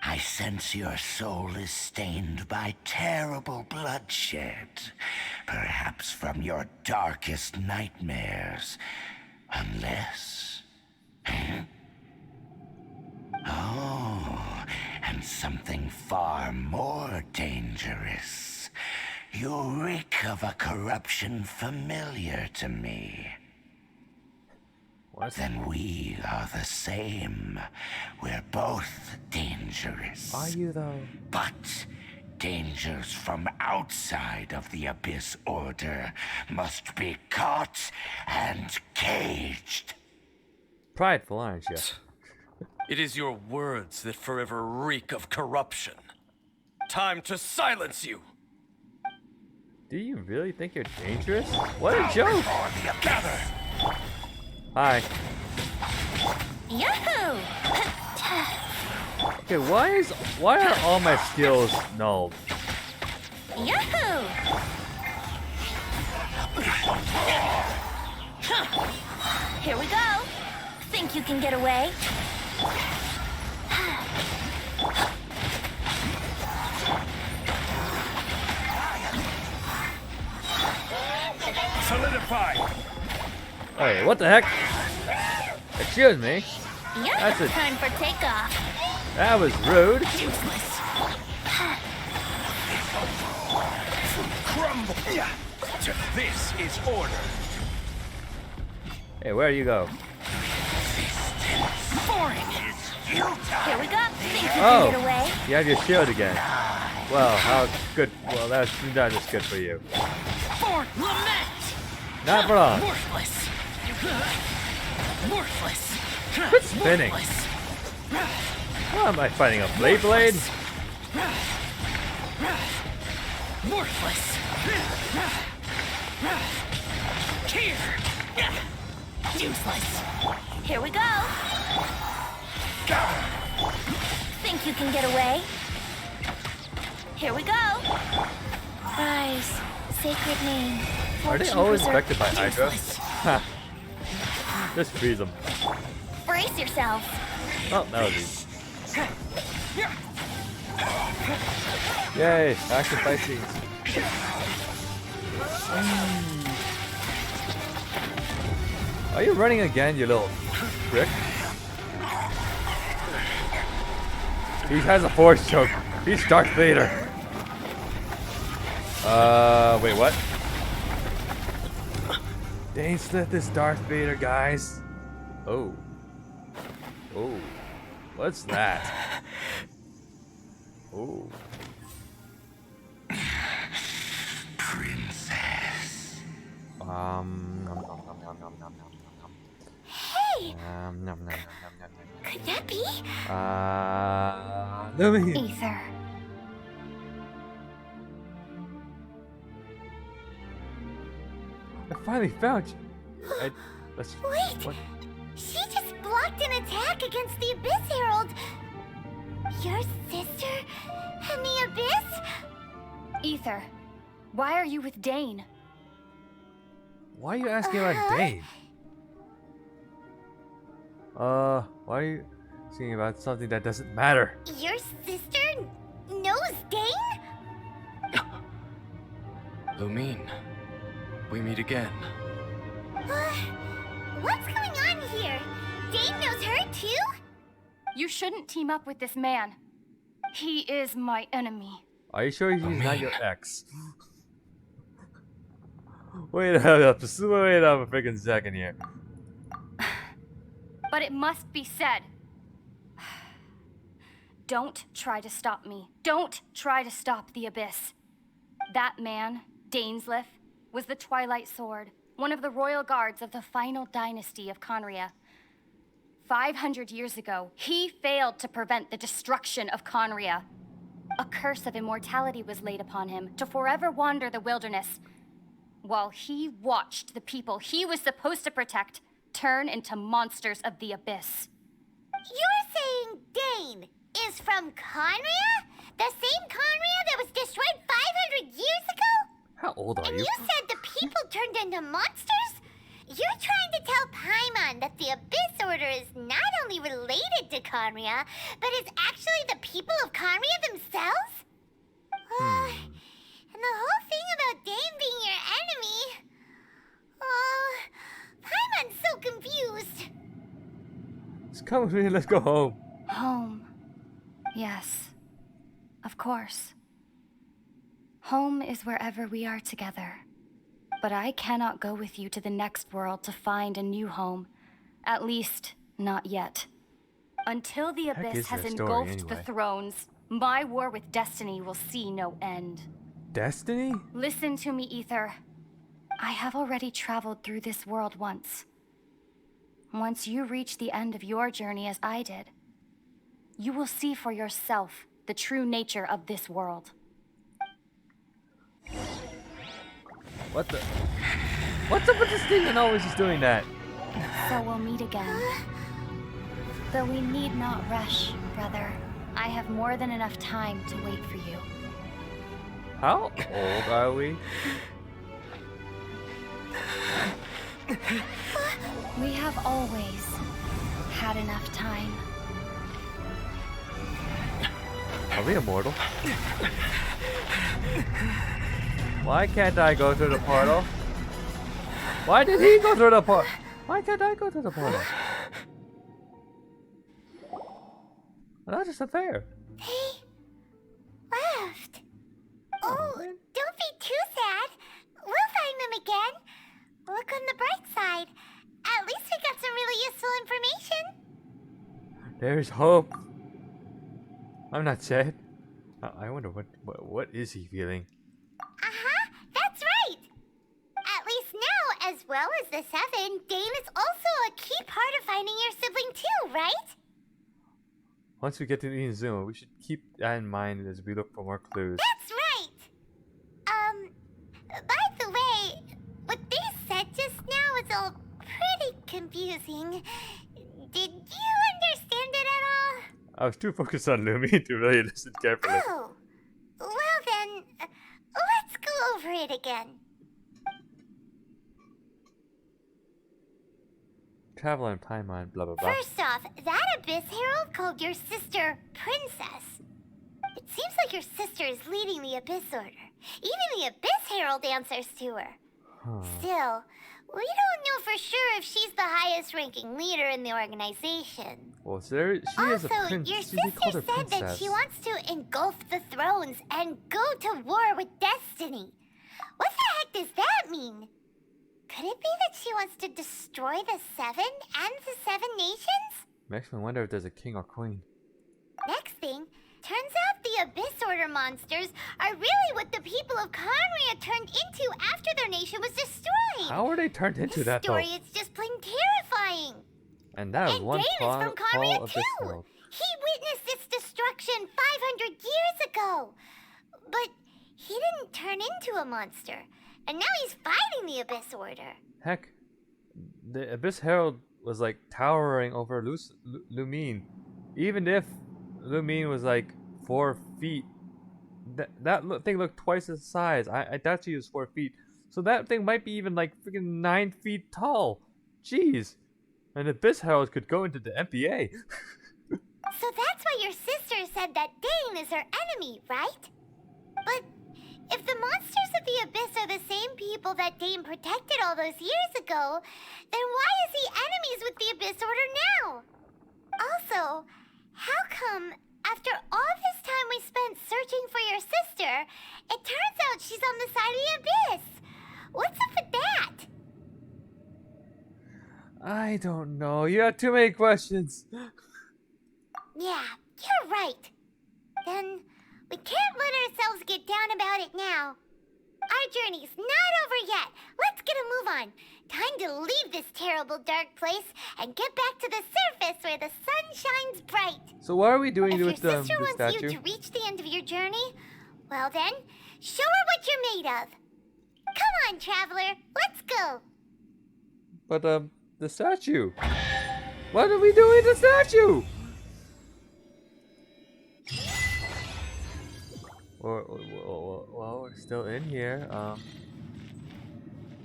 I sense your soul is stained by terrible bloodshed, perhaps from your darkest nightmares, unless... Oh, and something far more dangerous. You reek of a corruption familiar to me. What? Then we are the same. We're both dangerous. Are you though? But dangers from outside of the Abyss Order must be caught and caged. Prideful, aren't you? It is your words that forever reek of corruption. Time to silence you! Do you really think you're dangerous? What a joke! Hi. Yahoo! Okay, why are all my skills null? Yahoo! Here we go. Think you can get away? Solidify! Hey, what the heck? Excuse me. Yeah, That's it. time for takeoff. That was rude. Useless. Crumble! This is order. Hey, where do you go? Boring. Here we go. Think you can Oh, get away? you have your shield again. Well, how good? Well, that's not just good for you. For lament. Not for long. Worthless. Worthless. Quit spinning. What am I fighting? A Blade? Worthless. Here. Useless. Here we go. Think you can get away? Here we go. Rise, sacred name. Are they Fortune always preserve- affected by Hydra? Useless. Ha. Just freeze them. Brace yourself. Oh, that was easy. Yay, action fight scenes. Are you running again, you little prick? He has a force choke. He's Darth Vader. Wait, what? Daneslith is Darth Vader, guys. Oh. Oh. What's that? Oh. Princess. Nom, nom, nom, nom, nom, nom, nom, nom. Hey, Nom, nom, nom, nom, nom, nom. could that be? Let me. Ether. I finally found you. Let's. Wait. What? She just blocked an attack against the Abyss Herald. Your sister and the Abyss? Ether, why are you with Dane? Why are you asking about Dane? Why are you asking about something that doesn't matter? Your sister knows Dane? Lumine, we meet again. What's going on here? Dane knows her too? You shouldn't team up with this man. He is my enemy. Are you sure he's not your ex? Wait up a freaking second here. but it must be said. Don't try to stop me. Don't try to stop the Abyss. That man, Dainsleif, was the Twilight Sword, one of the royal guards of the final dynasty of Conria. 500 years ago, he failed to prevent the destruction of Conria. A curse of immortality was laid upon him to forever wander the wilderness, while he watched the people he was supposed to protect turn into monsters of the Abyss. You're saying Dane is from Conria? The same Conria that was destroyed 500 years ago? How old are And you? you said the people turned into monsters? You're trying to tell Paimon that the Abyss Order is not only related to Conria, but is actually the people of Conria themselves? And the whole thing about Dane being your enemy... Oh, Paimon's so confused. Just come with me, let's go home. Home. Yes. Of course. Home is wherever we are together. But I cannot go with you to the next world to find a new home. At least, not yet. Until the Abyss has engulfed the thrones, my war with Destiny will see no end. Destiny? Listen to me, Ether. I have already traveled through this world once. Once you reach the end of your journey as I did, you will see for yourself the true nature of this world. What the? What's up with this thing and always just doing that? So we'll meet again. Though we need not rush, brother. I have more than enough time to wait for you. How old are we? We have always had enough time. Are we immortal? Why can't I go through the portal? Why did he go through the portal? Why can't I go through the portal? Well, that's just unfair. They left. Oh, don't be too sad. We'll find them again. Look on the bright side. At least we got some really useful information. There's hope. I'm not sad. I wonder what is he feeling? That's right. At least now, as well as the Seven, Dane is also a key part of finding your sibling too, right? Once we get to Inazuma, we should keep that in mind as we look for more clues. That's right. By the way, what they said just now is all pretty confusing. Did you understand it at all? I was too focused on Lumi to really listen carefully. Oh, well then, let's go over it again. Travel in Paimon, blah blah blah. First off, that Abyss Herald called your sister Princess. It seems like your sister is leading the Abyss Order. Even the Abyss Herald answers to her. Still, we don't know for sure if she's the highest ranking leader in the organization. Well, so there, she is a prince. Your She called her sister said that princess. she wants to engulf the thrones and go to war with Destiny. What the heck does that mean? Could it be that she wants to destroy the Seven and the Seven Nations? Makes me wonder if there's a king or queen. Next thing, turns out the Abyss Order monsters are really what the people of Conria turned into after their nation was destroyed. How were they turned into that though? Story is just plain terrifying. And that was one Dane is fall from Conria of this too. world. He witnessed its destruction 500 years ago. But he didn't turn into a monster. And now he's fighting the Abyss Order. Heck, the Abyss Herald was like towering over Lumine. Even if Lumine was like 4 feet, that thing looked twice its size. I doubt she was 4 feet. So that thing might be even like freaking 9 feet tall. Jeez. An Abyss Herald could go into the MPA. So that's why your sister said that Dane is her enemy, right? But if the monsters of the Abyss are the same people that Dane protected all those years ago, then why is he enemies with the Abyss Order now? Also, how come after all this time we spent searching for your sister, it turns out she's on the side of the Abyss? What's up with that? I don't know. You have too many questions. Yeah, you're right. Then we can't let ourselves get down about it now. Our journey's not over yet. Let's get a move on. Time to leave this terrible dark place and get back to the surface where the sun shines bright. So what are we doing If with your sister the wants statue? you to reach the end of your journey, well then, show her what you're made of. Come on, traveler. Let's go. But the statue. What are we doing with the statue? Well, we're still in here.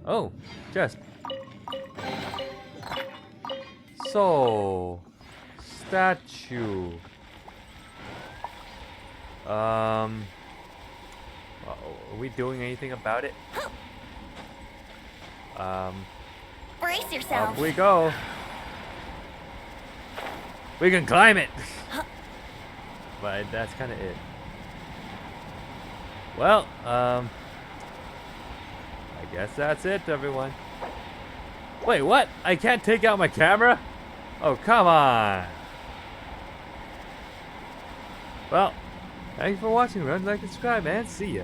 Oh, chest. So, statue. Are we doing anything about it? Brace yourself. Up we go. We can climb it. But that's kind of it. Well, I guess that's it, everyone. Wait, what? I can't take out my camera? Oh, come on. Well, thanks for watching. Remember to like and subscribe, and see ya.